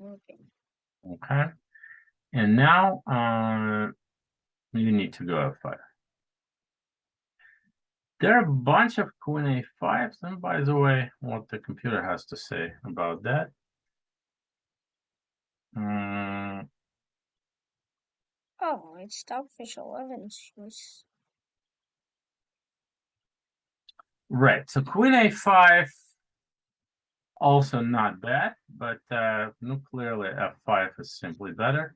Okay. Okay. And now You need to go f5. There are a bunch of queen a5s, and by the way, what the computer has to say about that. Oh, it's Stockfish 11's choice. Right, so queen a5, also not bad, but no, clearly f5 is simply better.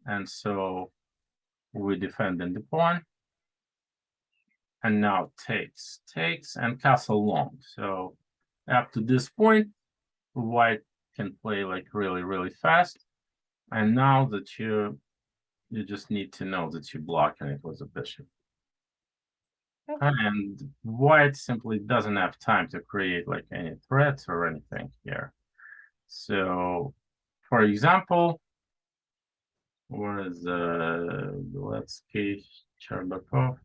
And so we defend in the pawn. And now takes, and castle long. So up to this point, white can play like really, really fast. And now that you just need to know that you block and it was a bishop. Okay. And white simply doesn't have time to create like any threats or anything here. So, for example, let's see, Shabalov.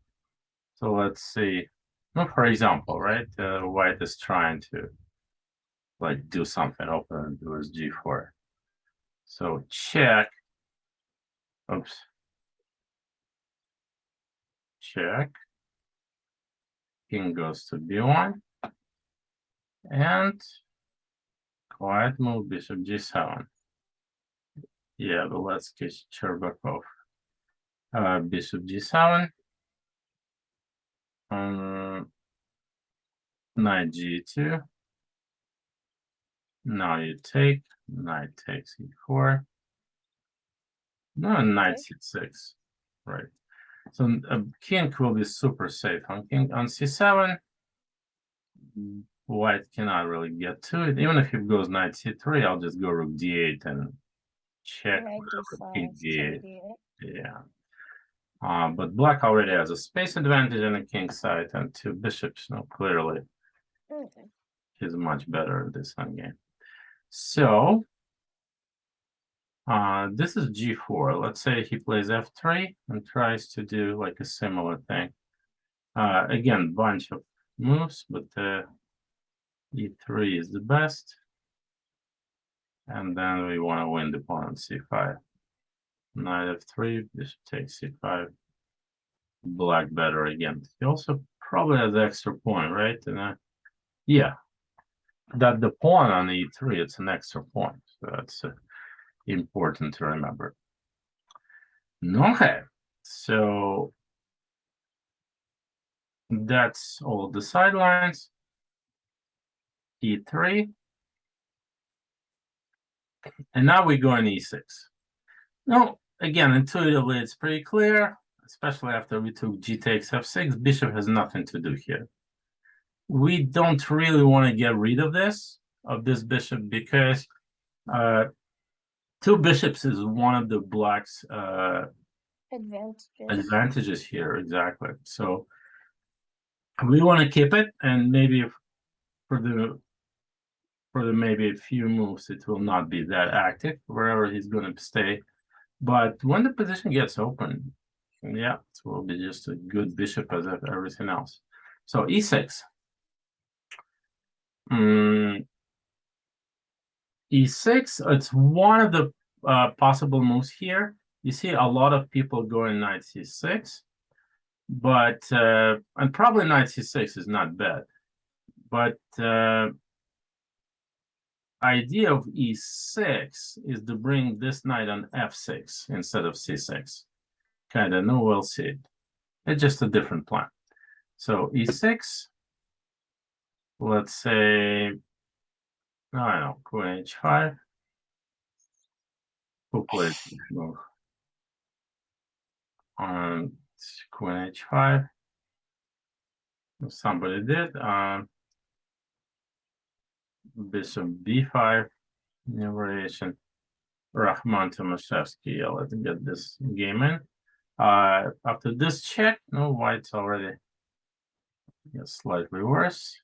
So let's see. Well, for example, right? White is trying to like do something, open to his g4. So check. Oops. Check. King goes to b1. And quiet move, bishop g7. Yeah, but let's get Cherbakov. Bishop g7. Knight g2. Now you take. Knight takes e4. No, knight c6. Right. So king will be super safe on king on c7. White cannot really get to it. Even if it goes knight c3, I'll just go rook d8 and check Knight king d5, d8. d8. Yeah. But black already has a space advantage on the king side and two bishops. No, clearly Okay. he's much better at this endgame. So this is g4. Let's say he plays f3 and tries to do like a similar thing. Again, bunch of moves, but e3 is the best. And then we want to win the pawn on c5. Knight f3, bishop takes c5. Black better again. He also probably has extra pawn, right? And yeah, that the pawn on e3, it's an extra point. So that's important to remember. Okay, so that's all the sidelines. e3. And now we go on e6. Now, again, intuitively, it's pretty clear, especially after we took g takes f6. Bishop has nothing to do here. We don't really want to get rid of this bishop, because two bishops is one of the black's advantages here, exactly. So we want to keep it, and maybe for the maybe a few moves, it will not be that active wherever he's going to stay. But when the position gets open, yeah, it will be just a good bishop as everything else. So e6. E6, it's one of the possible moves here. You see a lot of people going knight c6, but and probably knight c6 is not bad, but idea of e6 is to bring this knight on f6 instead of c6. Kind of, no, we'll see. It's just a different plan. So e6, let's say, I don't know, queen h5. Who plays this move? Queen h5. Somebody did. Bishop b5. New variation. Rahman Tomaszewski. Yeah, let's get this game in. After this check, no, white's already slightly worse.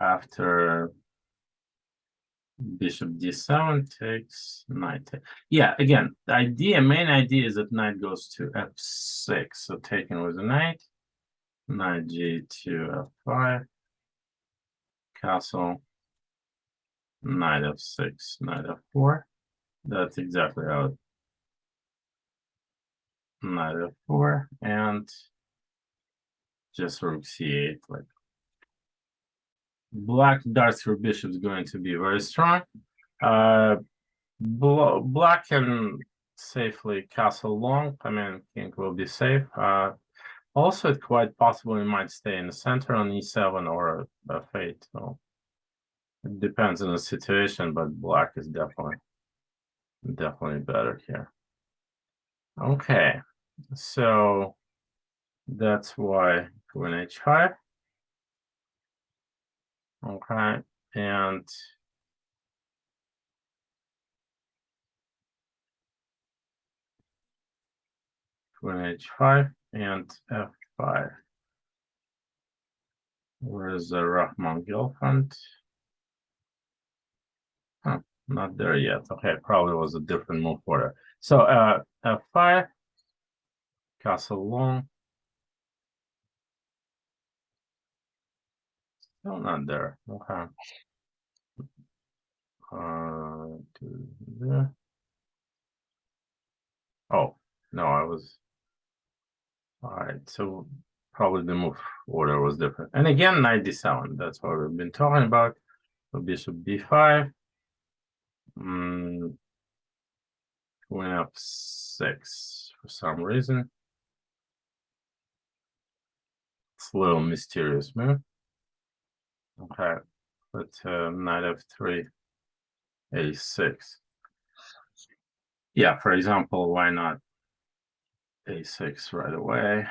After bishop d7 takes knight. Yeah, again, the main idea is that knight goes to f6. So taken with a knight g2 f5, castle, knight f6, knight f4. That's exactly how knight f4, and just rook c8. Like black darts through bishop is going to be very strong. Black can safely castle long. I mean, king will be safe. Also, it's quite possible he might stay in the center on e7 or f8. So it depends on the situation, but black is definitely better here. Okay, so that's why queen h5. Okay, and queen h5 and f5. Where's the Rahman Gelfand? Huh, not there yet. Okay, probably was a different move for her. So f5, castle long. Still not there. Okay. To there. Oh, no, I was. All right, so probably the move order was different. And again, knight d7. That's what we've been talking about. So bishop b5. Queen f6 for some reason. It's a little mysterious move. Okay, but knight f3, a6. Yeah, for example, why not a6 right away?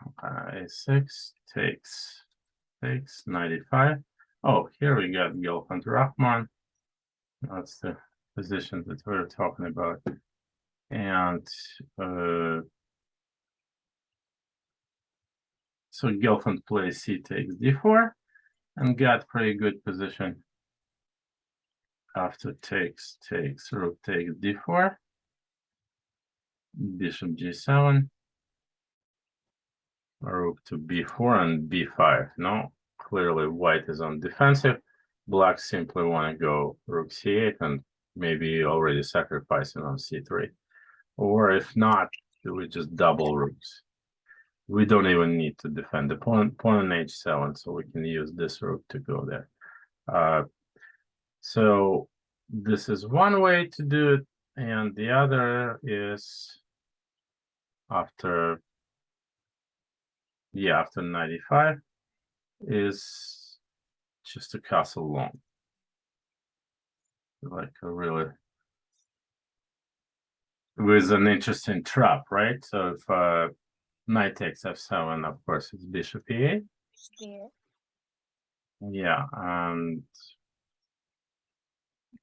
Okay, a6 takes knight e5. Oh, here we got Gelfand Rahman. That's the position that we're talking about. And so Gelfand plays c takes d4 and got pretty good position. After takes, rook takes d4, bishop g7, rook to b4 and b5. No, clearly white is on defensive. Black simply want to go rook c8 and maybe already sacrificing on c3. Or if not, we just double rooks. We don't even need to defend the pawn on h7, so we can use this rook to go there. So this is one way to do it, and the other is after 95 is just a castle long. Like a really with an interesting trap, right? So if knight takes f7, of course it's bishop e8. Yeah. Yeah, and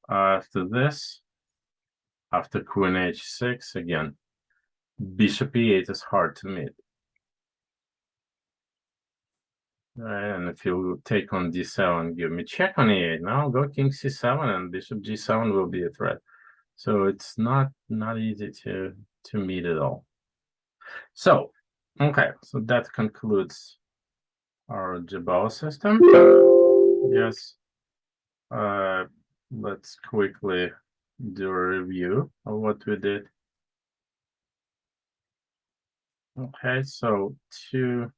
after this, after queen h6, again, bishop e8 is hard to meet. Right, and if you take on d7, give me check on e8. Now go king c7 and bishop g7 will be a threat. So it's not easy to meet at all. So, okay, so that concludes our Jabal system. Yes. Let's quickly do a review of what we did. Okay, so two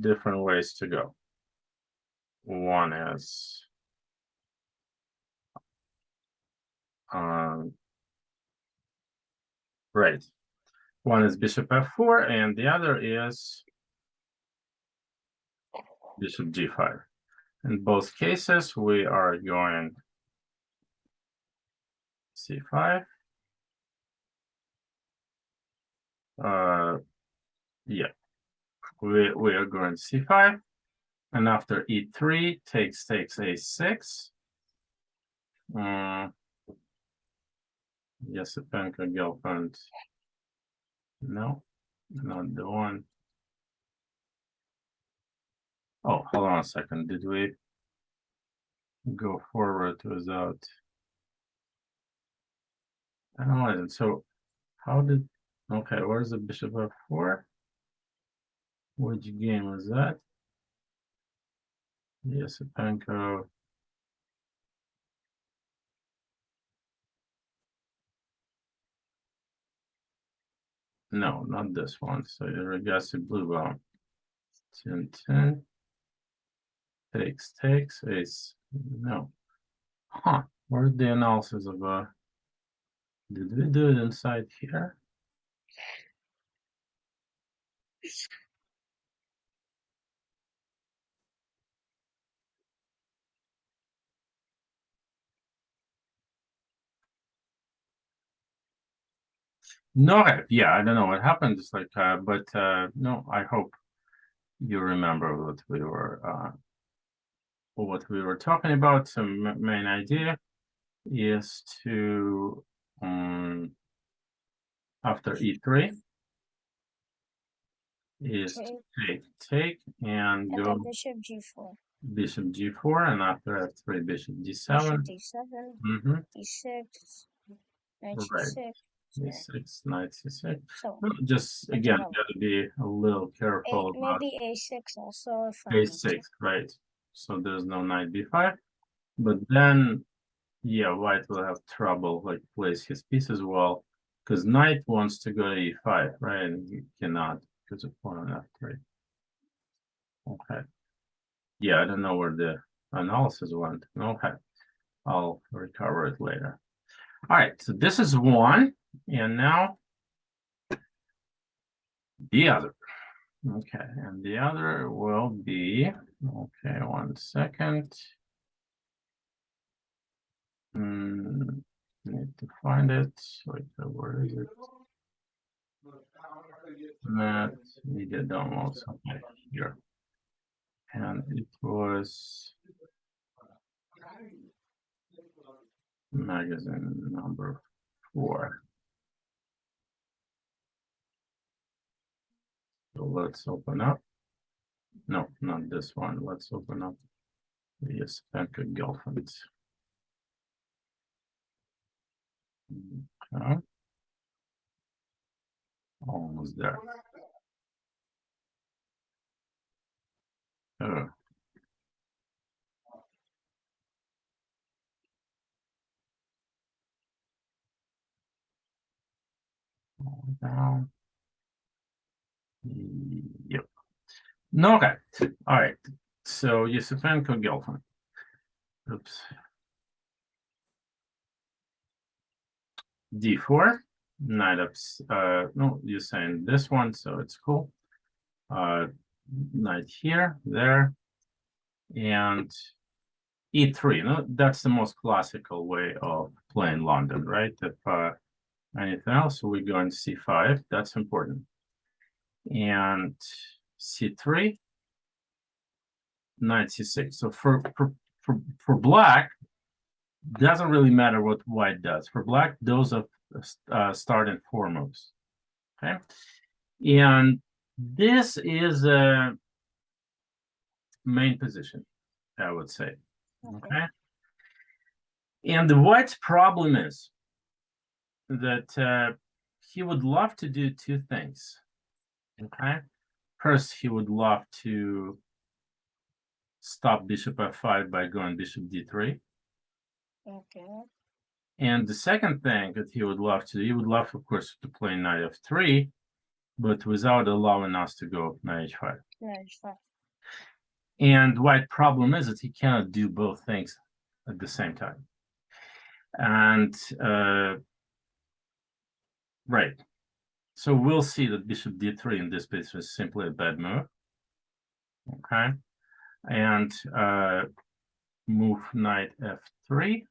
different ways to go. One is right. One is bishop f4 and the other is bishop g5. In both cases, we are going c5. Yeah, we are going c5. And after e3 takes a6. Yes, Penka Gelfand. No, not the one. Oh, hold on a second. Did we go forward without analyzing? So how did, okay, where's the bishop f4? Which game is that? Yes, Penka. No, not this one. So Regasi blue bomb. 10, takes, ace. No. Huh. Where's the analysis of did we do it inside here? No, yeah, I don't know what happened. It's like, but no, I hope you remember what we were talking about. Some main idea is to after e3 is to take and go then bishop g4. Bishop g4, and after f3 bishop Bishop d7. d7, e6, knight Right. c6. e6, knight c6. So Just again, got to be a little careful about maybe a6 also if I a6, right? So there's no knight b5, but then yeah, white will have trouble like place his pieces well, because knight wants to go to e5, right? And he cannot because of pawn on f3. Okay. Yeah, I don't know where the analysis went. Okay. I'll recover it later. All right, so this is one, and now the other. Okay, and the other will be, okay, 1 second. Need to find it. Wait, where is it? That needed downloads. Okay, here. And it was magazine number 4. So let's open up. No, not this one. Let's open up the Spencer girlfriend. Okay. Almost there. Oh. Down. Yep. No, okay. All right. So Yusupenko girlfriend. Oops. D4. Knight ups. No, you're saying this one, so it's cool. Knight here, there, and E3. No, that's the most classical way of playing London, right? If anything else, we go in C5. That's important. And C3, knight C6. So for black, doesn't really matter what white does. For black, those are start and 4 moves. Okay, and this is a main position, I would say. Okay, and the white's problem is that he would love to do 2 things. Okay, first he would love to stop bishop f5 by going bishop d3. Okay. And the second thing that he would love to do, he would love, of course, to play knight f3, but without allowing us to go knight h5. Knight h5. And white problem is that he cannot do both things at the same time. And right. So we'll see that bishop d3 in this case is simply a bad move. Okay. And move knight f3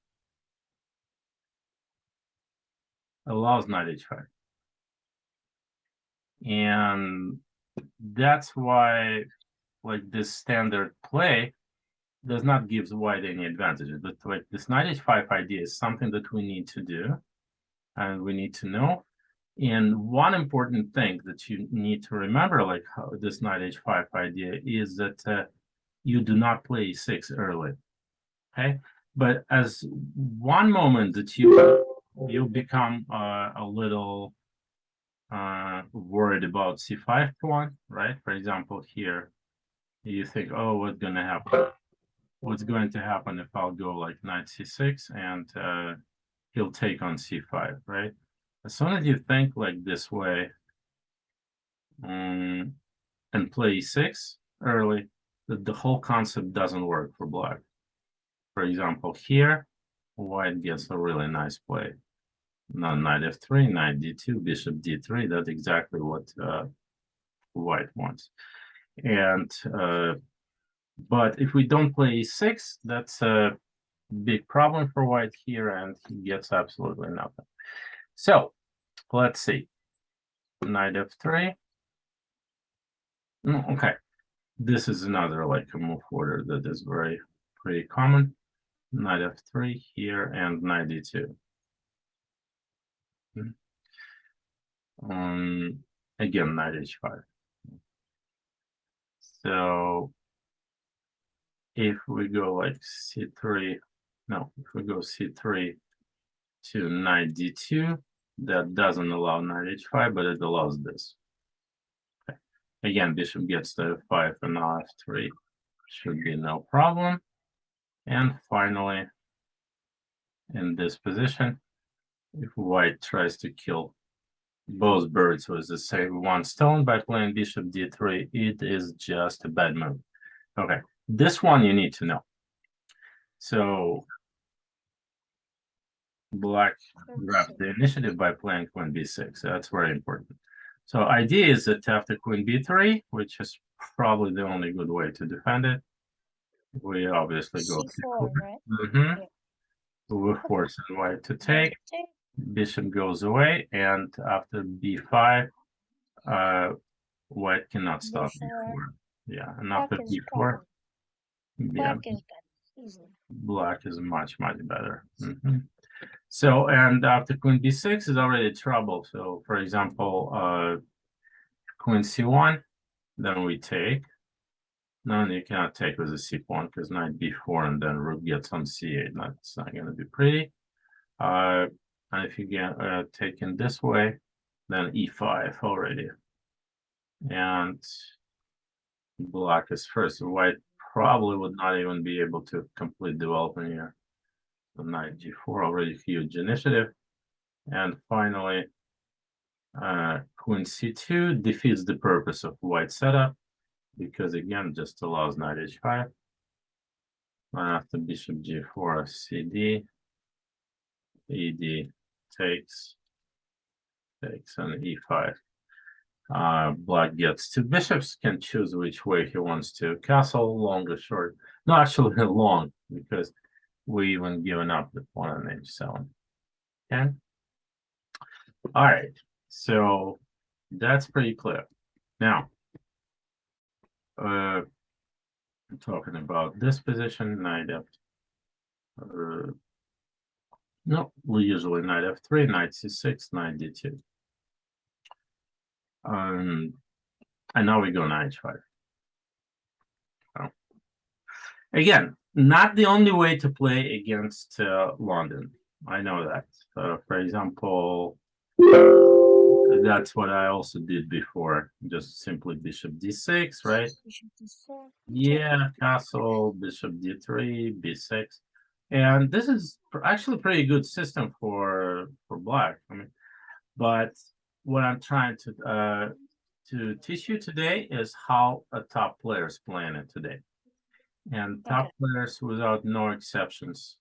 allows knight h5. And that's why, like, this standard play does not give white any advantages. But like this knight h5 idea is something that we need to do and we need to know. And one important thing that you need to remember, like how this knight h5 idea, is that you do not play e6 early. Okay, but as one moment that you become a little worried about c5 pawn, right? For example, here you think, oh, what's going to happen? What's going to happen if I'll go like knight c6 and he'll take on c5, right? As soon as you think like this way, and play e6 early, the whole concept doesn't work for black. For example, here, white gets a really nice play. Now knight f3, knight d2, bishop d3. That's exactly what white wants. And but if we don't play e6, that's a big problem for white here, and he gets absolutely nothing. So let's see. Knight f3. Okay, this is another like a move order that is pretty common. Knight f3 here and knight d2. Again, knight h5. So if we go like c3, no, if we go c3 to knight d2, that doesn't allow knight h5, but it allows this. Okay. Again, bishop gets to f5 and now f3 should be no problem. And finally, in this position, if white tries to kill both birds with the same one stone by playing bishop d3, it is just a bad move. Okay, this one you need to know. So black grabs the initiative by playing queen b6. That's very important. So idea is that after queen b3, which is probably the only good way to defend it, we obviously go c4, right? Yeah. We force white to take. Bishop goes away, and after b5, white cannot stop b4. Yeah, and after b4, black is better, easily. Black is much better. So, and after queen b6 is already trouble. So, for example, queen c1, then we take. No, you cannot take with a c pawn because knight b4 and then rook gets on c8. That's not going to be pretty. And if you get taken this way, then e5 already. And black is first. White probably would not even be able to complete development here. So knight g4 already huge initiative. And finally, queen c2 defeats the purpose of white setup because again just allows knight h5. And after bishop g4, cd, ed takes, and e5. Black gets two bishops, can choose which way he wants to castle, long or short. No, actually long, because we even given up the pawn on h7. Okay. All right, so that's pretty clear. Now, I'm talking about this position, knight f. No, we usually knight f3, knight c6, knight d2. And now we go knight h5. Oh. Again, not the only way to play against London. I know that. For example, that's what I also did before. Just simply bishop d6, right? Bishop d4. Yeah, castle, bishop d3, b6. And this is actually a pretty good system for black. I mean, but what I'm trying to teach you today is how a top players playing it today. And top players, without no exceptions,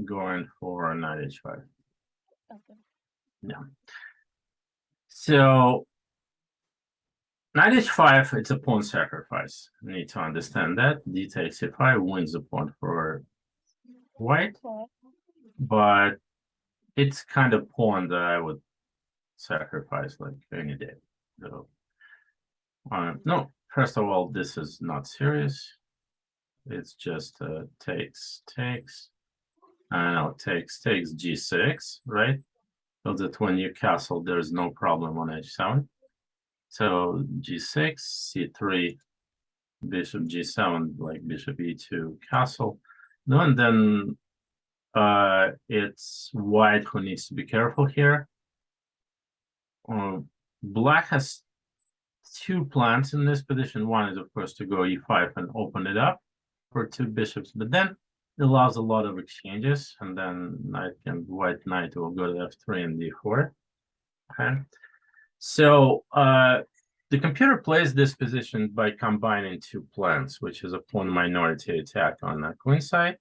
going for knight h5. Okay. Yeah. So knight h5, it's a pawn sacrifice. You need to understand that. D takes e5 wins the pawn for white, but it's kind of pawn that I would sacrifice like any day. So, no, first of all, this is not serious. It's just takes, and now takes g6, right? So that when you castle, there's no problem on h7. So g6, c3, bishop g7, like bishop e2, castle. No, and then it's white who needs to be careful here. Black has two plans in this position. One is, of course, to go e5 and open it up for two bishops, but then it allows a lot of exchanges, and then white knight will go to f3 and d4. Okay. So the computer plays this position by combining two plans, which is a pawn minority attack on the queen side,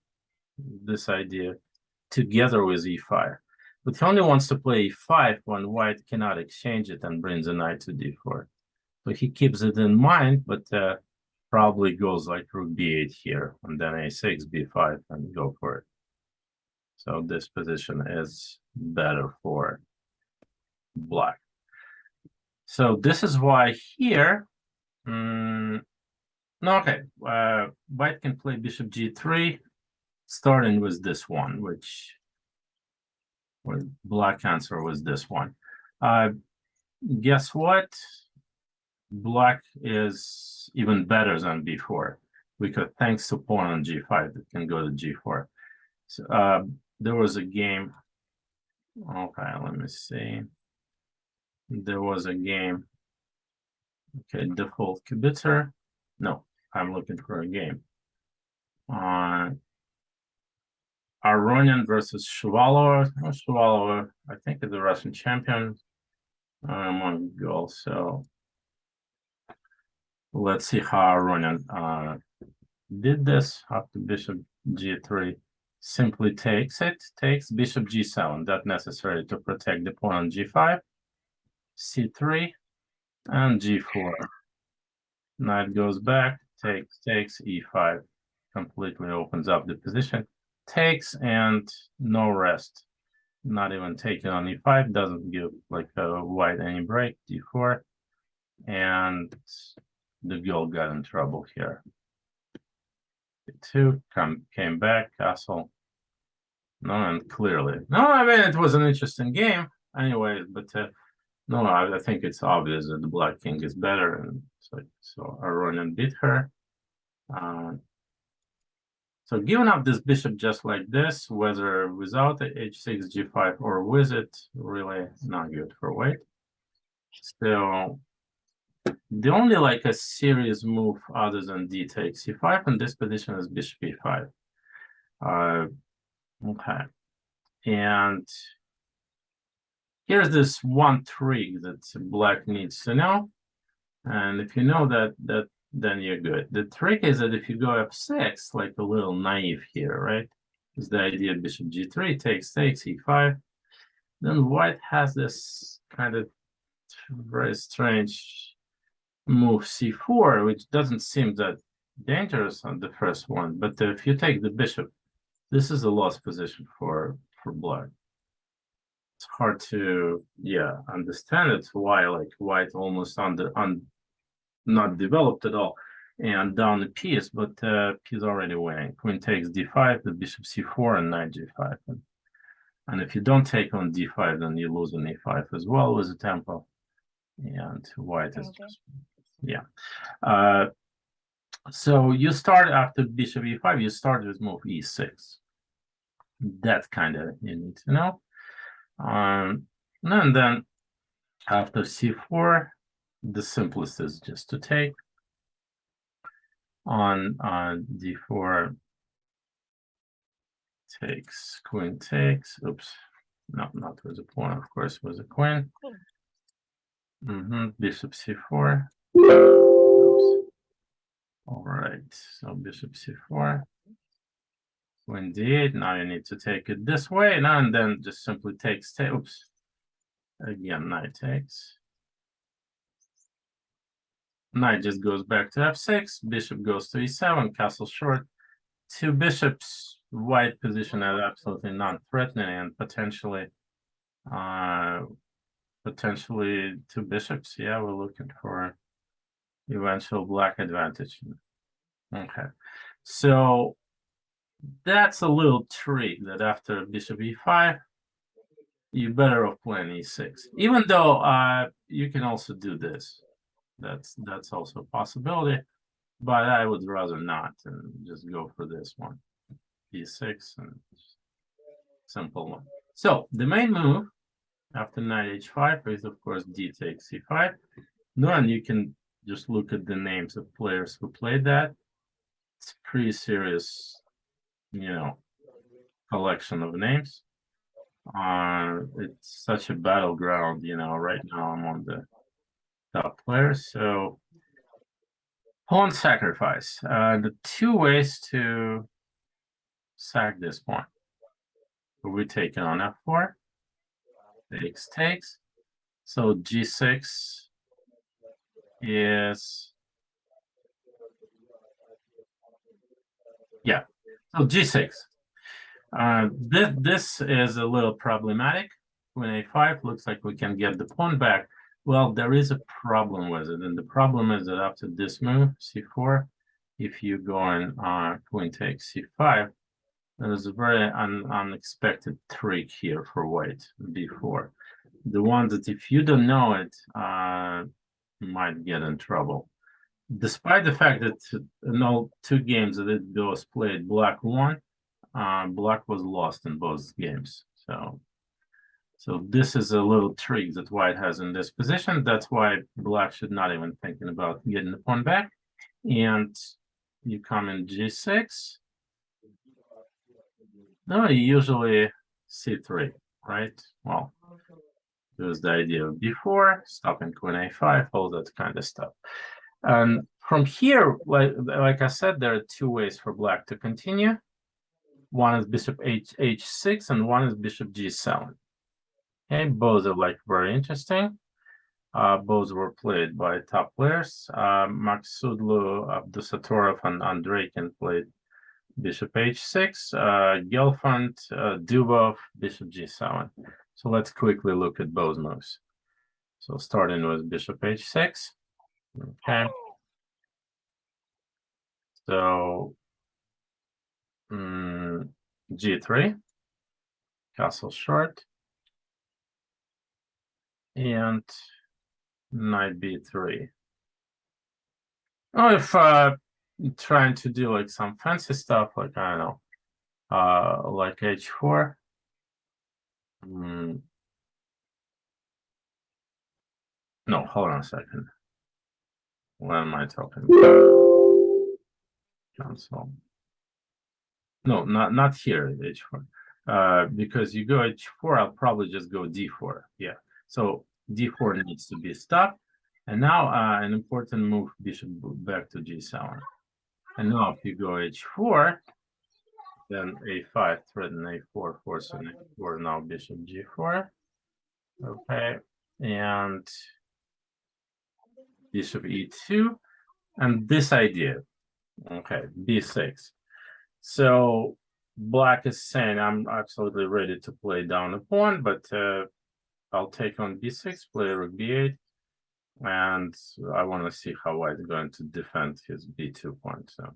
this idea, together with e5. But he only wants to play e5 when white cannot exchange it and brings a knight to d4. So he keeps it in mind, but probably goes like rook b8 here, and then a6, b5, and go for it. So this position is better for black. So this is why here, no, okay, white can play bishop g3, starting with this one, which black answer was this one. Guess what? Black is even better than before, because thanks to pawn on g5, it can go to g4. So there was a game. Okay, let me see. There was a game. Okay, default kibitzer. No, I'm looking for a game. Aronian versus Shabalov. Oh, Shabalov, I think, is the Russian champion. Mongol. So let's see how Aronian did this after bishop g3. Simply takes bishop g7. That's necessary to protect the pawn on g5, c3, and g4. Knight goes back, takes, e5. Completely opens up the position. Takes and no rest. Not even taking on e5, doesn't give like a white any break, d4. And the girl got in trouble here. d2, came back, castle. No, and clearly. No, I mean, it was an interesting game anyway, but no, I think it's obvious that the black king is better, and so Aronian beat her. So giving up this bishop just like this, whether without the h6, g5, or with it, really not good for white. So the only like a serious move other than d takes c5 in this position is bishop e5. Okay, and here's this one trick that black needs to know, and if you know that, then you're good. The trick is that if you go f6, like a little naive here, right? Is the idea bishop g3 takes e5, then white has this kind of very strange move c4, which doesn't seem that dangerous on the first one. But if you take the bishop, this is a lost position for black. It's hard to understand it, why like white almost not developed at all and down the piece, but he's already winning. Queen takes d5, the bishop c4, and knight g5. And if you don't take on d5, then you lose on e5 as well with the tempo. And white is just, so you start after bishop e5, you start with move e6. That kind of you need to know. And then after c4, the simplest is just to take. On d4 takes, queen takes, oops, no, not with a pawn, of course, with a queen. Bishop c4. Oops. All right, so bishop c4. Queen d8, now you need to take it this way, and then just simply takes, oops, again, knight takes. Knight just goes back to f6, bishop goes to e7, castle short. Two bishops, white position as absolutely non-threatening, and potentially two bishops. Yeah, we're looking for eventual black advantage. Okay, so that's a little trick that after bishop e5, you better off playing e6. Even though you can also do this, that's also a possibility. But I would rather not and just go for this one. e6 and simple one. So the main move after knight h5 is of course d takes c5. No, and you can just look at the names of players who played that. It's pretty serious, collection of names. It's such a battleground, you know. Right now I'm on the top player, so pawn sacrifice. The two ways to sack this pawn. We take it on f4, takes. So g6 is, yeah, so g6. This is a little problematic. When a5 looks like we can get the pawn back. Well, there is a problem with it, and the problem is that after this move, c4, if you go on queen takes c5, there's a very unexpected trick here for white, b4. The one that if you don't know it, might get in trouble. Despite the fact that in all two games that it was played, black won, black was lost in both games. So this is a little trick that white has in this position. That's why black should not even thinking about getting the pawn back. And you come in g6. No, usually c3, right? Well, there's the idea of b4, stopping queen a5, all that kind of stuff. And from here, like I said, there are two ways for black to continue. One is bishop h6 and one is bishop g7. Okay, both are like very interesting. Both were played by top players. Maksudlu, Abdusatorov, and Andreikin played bishop h6. Gelfand, Dubov, bishop g7. So let's quickly look at both moves. So starting with bishop h6. Okay. So g3, castle short, and knight b3. Oh, if trying to do like some fancy stuff, like I don't know, like h4. No, hold on a second. What am I talking about? Cancel. No, not here, h4. Because you go h4, I'll probably just go d4. Yeah. So d4 needs to be stopped. And now an important move, bishop back to g7. And now if you go h4, then a5 threaten a4, force an a4, now bishop g4. Okay. And bishop e2. And this idea. Okay, b6. So black is saying I'm absolutely ready to play down a pawn, but I'll take on b6, play rook b8, and I want to see how white is going to defend his b2 pawn. So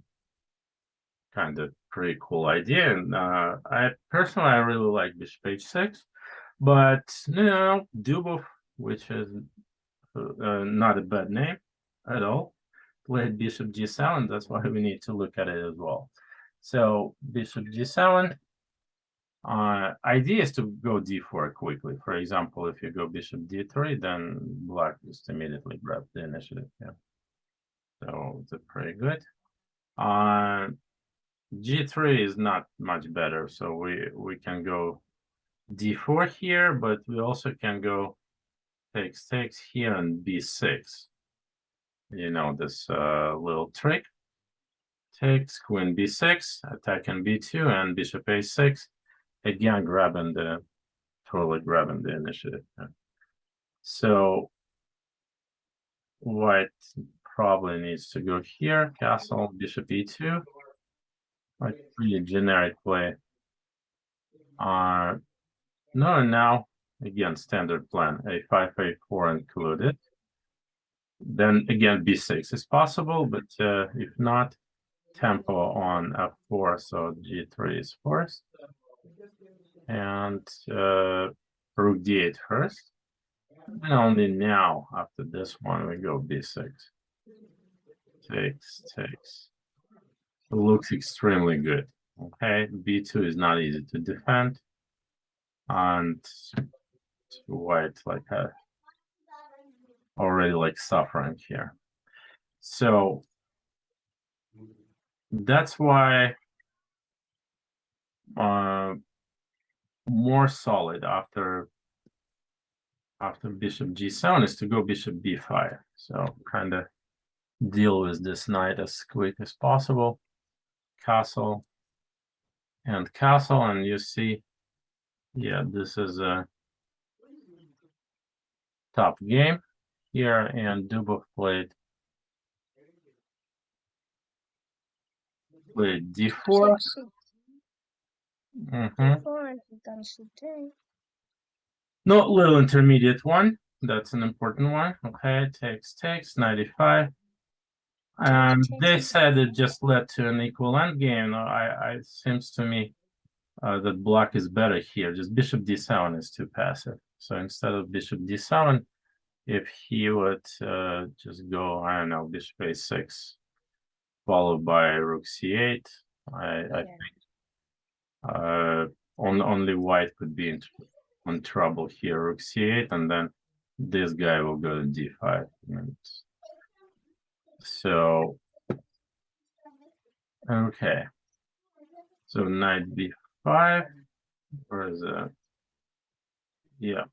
kind of pretty cool idea. And I really like bishop h6, but you know, Dubov, which is not a bad name at all, played bishop g7. That's why we need to look at it as well. So bishop g7. Idea is to go d4 quickly. For example, if you go bishop d3, then black just immediately grab the initiative. Yeah. So it's pretty good. G3 is not much better, so we can go d4 here, but we also can go takes here and b6. You know this little trick. Takes queen b6, attacking b2, and bishop a6. Again, totally grabbing the initiative. So white probably needs to go here, castle, bishop e2. Like pretty generic play. No, now again standard plan, a5, a4 included. Then again b6 is possible, but if not, tempo on f4, so g3 is forced. And rook d8 first. And only now, after this one, we go b6. Takes. It looks extremely good. Okay, b2 is not easy to defend. And white like already like suffering here. So that's why more solid after bishop g7 is to go bishop b5. So kind of deal with this knight as quick as possible. Castle and castle, and you see, yeah, this is a top game here, and Dubov played d4. D4 and then c3. No, little intermediate one. That's an important one. Okay, takes, 95. And they said it just led to an equal endgame. It seems to me that black is better here. Just bishop d7 is too passive. So instead of bishop d7, if he would just go, I don't know, bishop a6, followed by rook c8, I think only white could be in trouble here. Rook c8, and then this guy will go to d5. So, okay. So knight b5, where is it? Yeah,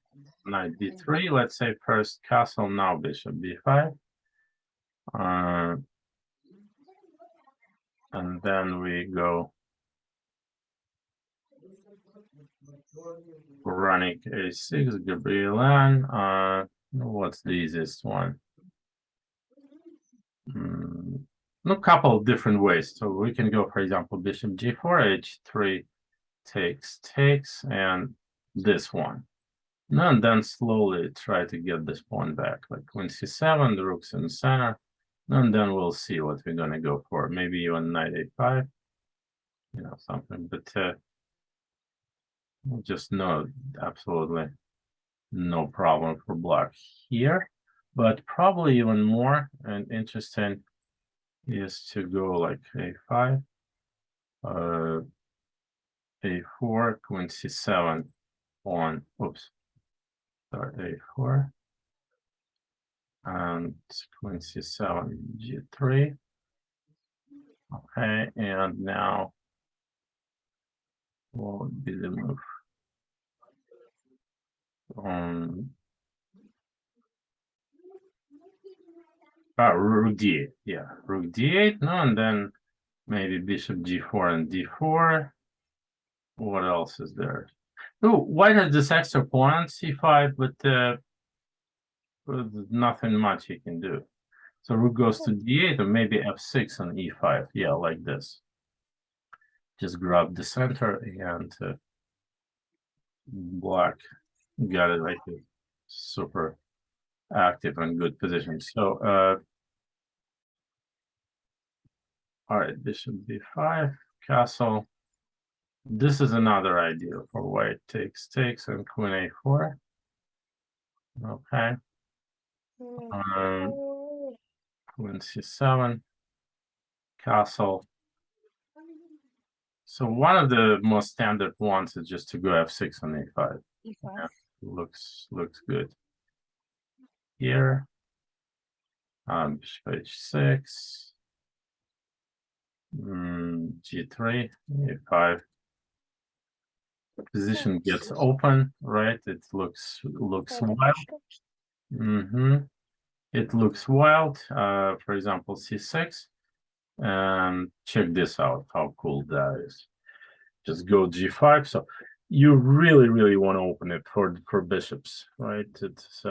knight b3. Let's say first castle, now bishop b5. And then we go running a6, Gabrielan. What's the easiest one? A couple of different ways. So we can go, for example, bishop g4, h3 takes, and this one. And then slowly try to get this pawn back, like queen c7, the rook's in the center, and then we'll see what we're gonna go for. Maybe even knight a5, something. But just no, absolutely no problem for black here. But probably even more and interesting is to go like a5, a4, queen c7 on, oops, sorry, a4, and queen c7, g3. Okay, and now what would be the move? Rook d8, yeah, rook d8, no, and then maybe bishop g4 and d4. What else is there? Oh, white has this extra pawn on c5, but nothing much he can do. So rook goes to d8, or maybe f6 and e5. Yeah, like this. Just grab the center, and black got it like a super active and good position. So, all right, bishop b5, castle. This is another idea for white. Takes, and queen a4. Okay. Queen c7, castle. So one of the most standard ones is just to go f6 on a5. Yeah, looks good. Here, bishop h6, g3, a5. Position gets open, right? It looks wild. It looks wild. For example, c6. And check this out, how cool that is. Just go g5. So you really want to open it for bishops, right? It's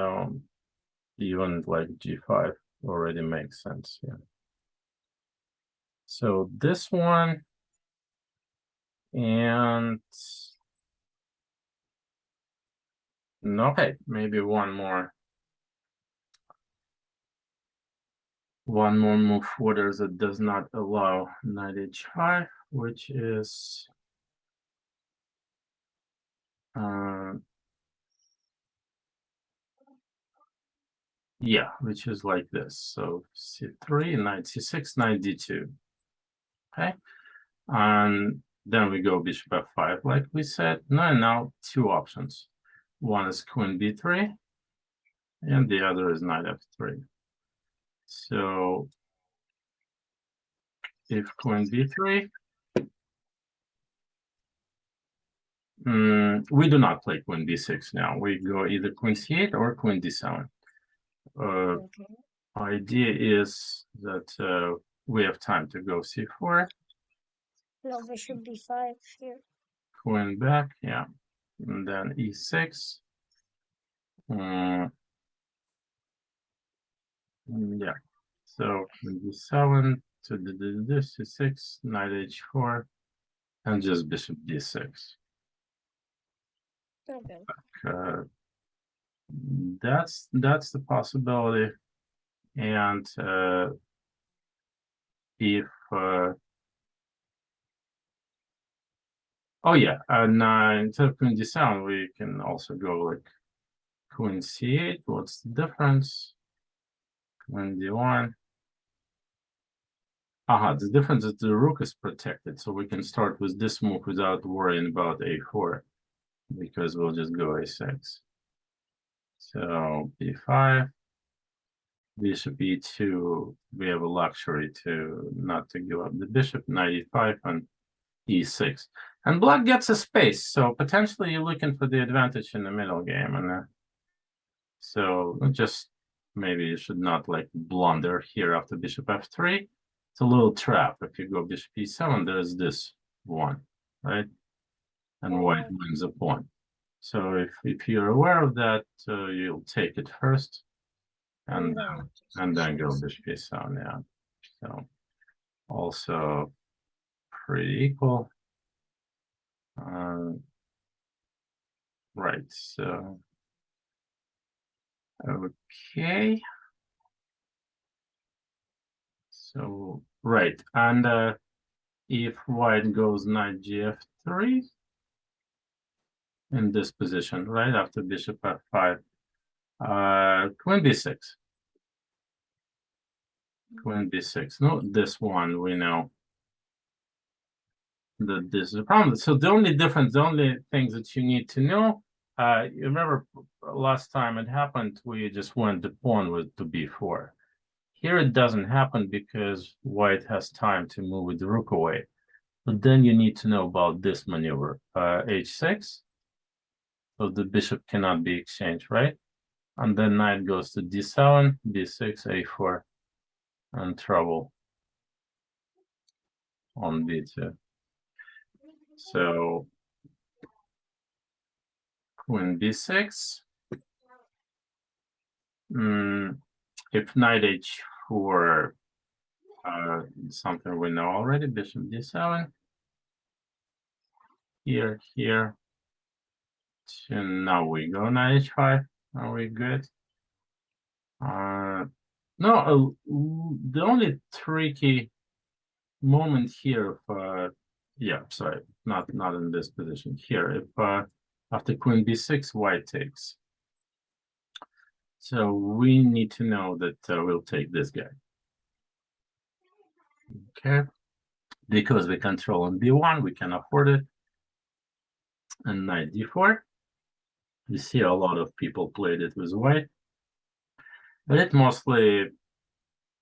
even like g5 already makes sense. Yeah. So this one, and okay, maybe one more move forward that does not allow knight h5, which is yeah, which is like this. So c3, knight c6, knight d2. Okay, and then we go bishop f5, like we said. Now two options. One is queen b3, and the other is knight f3. So if queen b3, we do not play queen b6 now. We go either queen c8 or queen d7. Okay. Idea is that we have time to go c4. No, bishop b5 here. Queen back, yeah. And then e6. Yeah. So queen d7 to this c6, knight h4, and just bishop d6. Okay. That's the possibility. And if oh yeah, and instead of queen d7, we can also go like queen c8. What's the difference? Queen d1. The difference is the rook is protected, so we can start with this move without worrying about a4, because we'll just go a6. So b5, bishop e2, we have a luxury to not to give up the bishop, knight e5, and e6. And black gets a space, so potentially you're looking for the advantage in the middle game. And so just maybe you should not like blunder here after bishop f3. It's a little trap. If you go bishop e7, there's this one, right? And white wins a pawn. So if you're aware of that, you'll take it first, and then go bishop e7. Yeah. So also pretty equal. Right. So okay. So right, and if white goes knight gf3 in this position, right after bishop f5, queen b6. Queen b6. No, this one we know that this is a problem. So the only difference, the only things that you need to know, you remember last time it happened, we just went the pawn with to b4. Here it doesn't happen because white has time to move with the rook away. But then you need to know about this maneuver, h6. So the bishop cannot be exchanged, right? And then knight goes to d7, b6, a4, and trouble on b2. So queen b6. If knight h4, something we know already, bishop d7. Here. So now we go knight h5. Are we good? No, the only tricky moment here, yeah, sorry, not in this position here. If after queen b6, white takes. So we need to know that we'll take this guy. Okay, because we control on b1, we can afford it. And knight d4. You see a lot of people played it with white, but it mostly,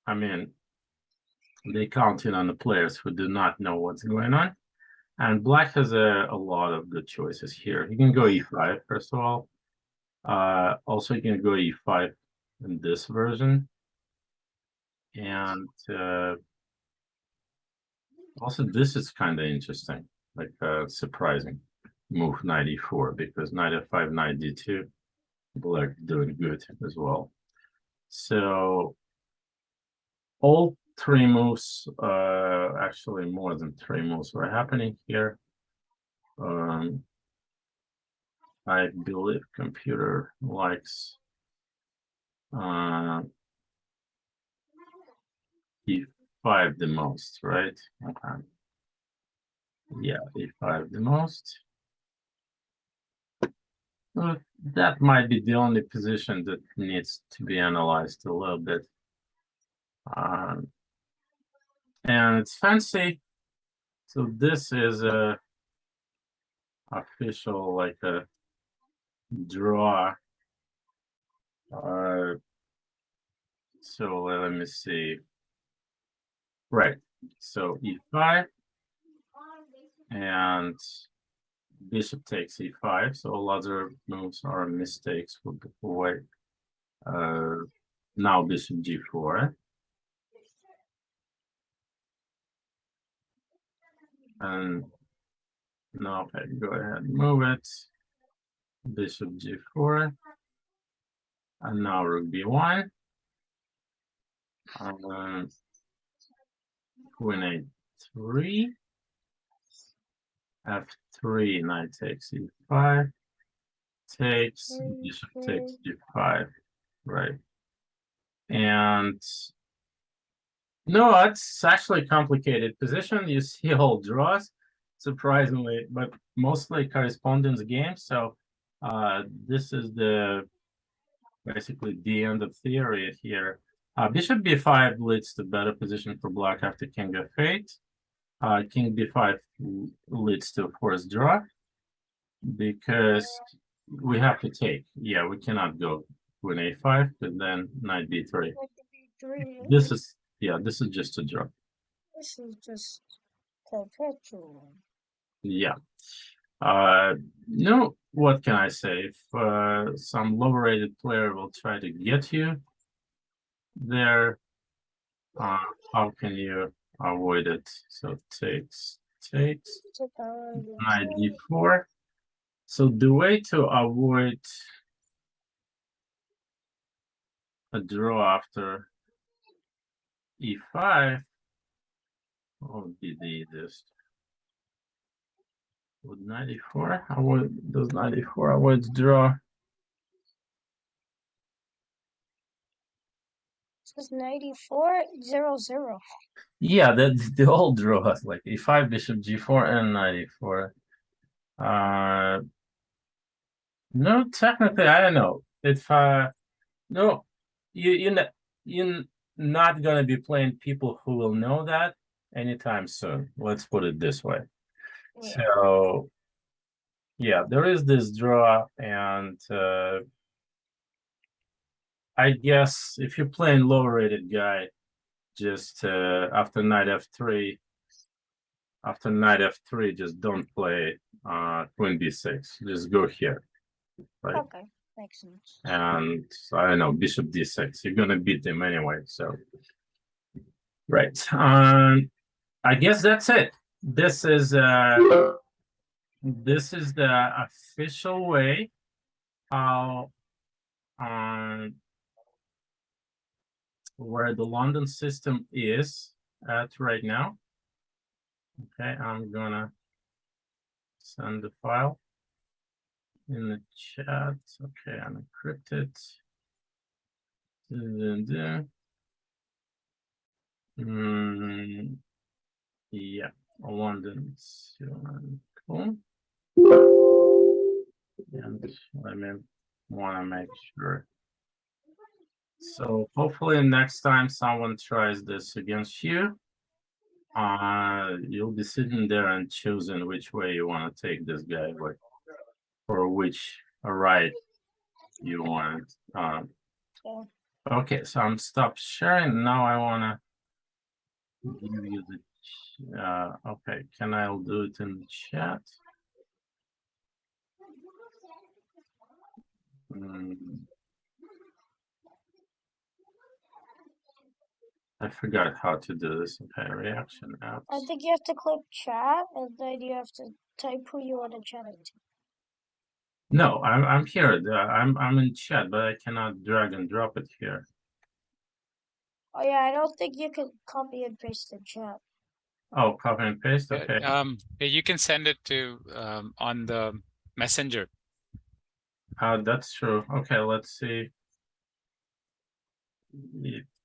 I mean, they count in on the players who do not know what's going on. And black has a lot of good choices here. He can go e5, first of all. Also, you can go e5 in this version. And also, this is kind of interesting, like surprising. Move knight e4, because knight f5, knight d2, black doing good as well. So all three moves, actually more than three moves were happening here. I believe computer likes e5 the most, right? Okay. Yeah, e5 the most. Well, that might be the only position that needs to be analyzed a little bit. And it's fancy. So this is a official, like a draw. So let me see. Right. So e5, and bishop takes e5, so all other moves are mistakes for the white. Now bishop g4. And now okay, go ahead, move it. Bishop g4. And now rook b1. Queen a3. f3, knight takes e5. Takes, bishop takes g5. Right. And no, it's actually a complicated position. You see all draws, surprisingly, but mostly correspondence games. So this is basically the end of theory here. Bishop b5 leads to better position for black after king f8. King b5 leads to forced draw because we have to take. Yeah, we cannot go with a5, but then knight b3. This is just a draw. This is just perpetual. Yeah. No, what can I say? If some low-rated player will try to get you there, how can you avoid it? So takes, knight d4. So the way to avoid a draw after e5 would be the easiest. Would knight e4 does knight e4 avoid draw? Says 94-0-0. Yeah, that's the old draws, like e5, bishop g4, and knight e4. No, technically, I don't know. If no, you're not gonna be playing people who will know that anytime soon. Let's put it this way. Yeah. So yeah, there is this draw, and I guess if you're playing lower rated guy, just after knight f3, just don't play queen b6. Just go here, right? Okay, makes sense. And I don't know, bishop d6. You're gonna beat him anyway, so right. I guess that's it. This is the official way how where the London system is at right now. Okay, I'm gonna send the file in the chat. Okay, I'm encrypted. Yeah, London Suvan. Cool. And let me want to make sure. So hopefully next time someone tries this against you, you'll be sitting there and choosing which way you want to take this guy, like, or which right you want. Yeah. Okay, so I'm stopped sharing. Now I want to give you the. Okay, can I do it in the chat? I forgot how to do this. Okay, reaction apps. I think you have to click chat, and then you have to type who you want to chat it to. No, I'm here. I'm in chat, but I cannot drag and drop it here. Oh yeah, I don't think you can copy and paste the chat. Oh, copy and paste. Okay. You can send it to on the messenger. That's true. Okay, let's see.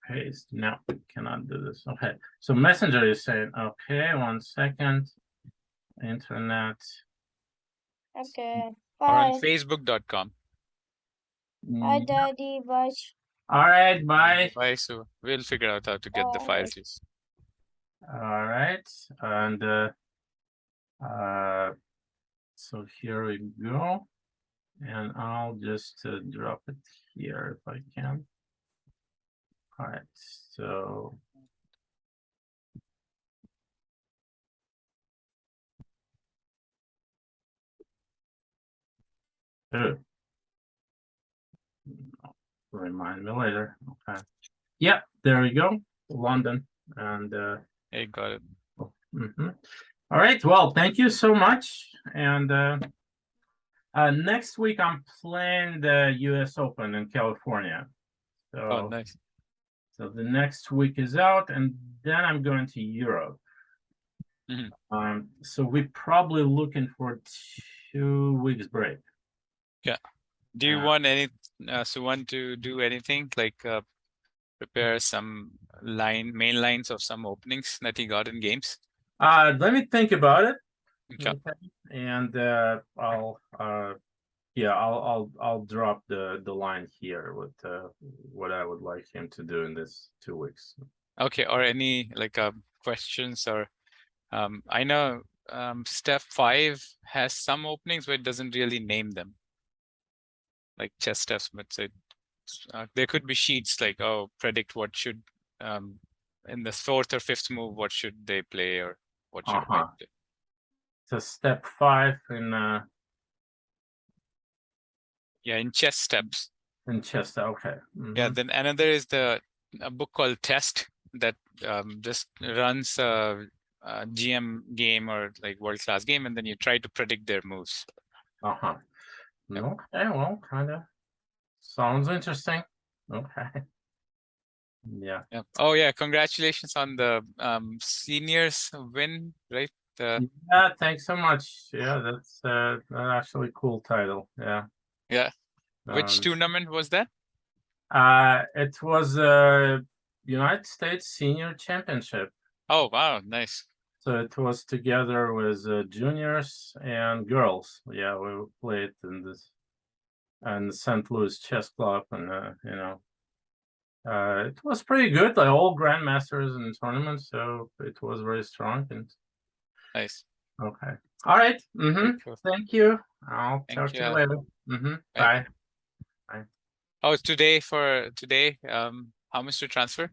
Paste. No, cannot do this. Okay, so messenger is saying, okay, 1 second. Internet. Okay, Or on bye. facebook.com. Bye, Daddy. Bye. All right, bye. Bye. So we'll figure out how to get the files. All right, and so here we go, and I'll just drop it here if I can. All right, so Ugh. Remind me later. Okay. Yeah, there you go. London. And Hey, got it. mhm. All right. Well, thank you so much. And next week I'm playing the US Open in California. Oh, So nice. so the next week is out, and then I'm going to Europe. Mhm. So we're probably looking for 2 weeks break. Do you want any Suvan to do anything like prepare some main lines of some openings that he got in games? Let me think about it. Okay. And I'll drop the line here with what I would like him to do in this 2 weeks. Okay, or any like questions or I know step 5 has some openings but it doesn't really name them. Like chess steps, but there could be sheets like, oh, predict what should in the 4th or 5th move, what should they play or what should white play. So step 5 In chess steps. in chess. Okay. Yeah, then another is a book called Test that just runs a GM game or like world-class game, and then you try to predict their moves. Yep. Okay, well, kind of sounds interesting. Okay. Yeah. Oh yeah, congratulations on the seniors win, right? Yeah, thanks so much. Yeah, that's actually a cool title. Yeah. Which tournament was that? It was United States Senior Championship. Oh wow, nice. So it was together with juniors and girls. Yeah, we played in the St. Louis Chess Club, and it was pretty good. Like all grandmasters in the tournament, so it was very strong. And Nice. okay, all right. Cool. Thank you. I'll Thank talk to you you. later. Bye. Bye. Oh, it's today for today. How much to transfer?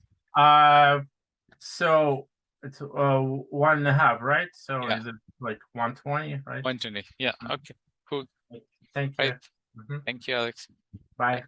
So it's 1.5, right? So Yeah. is it like 120, right? 120. Yeah. Okay. Cool. Thank you. Right. Thank you, Alex. Bye.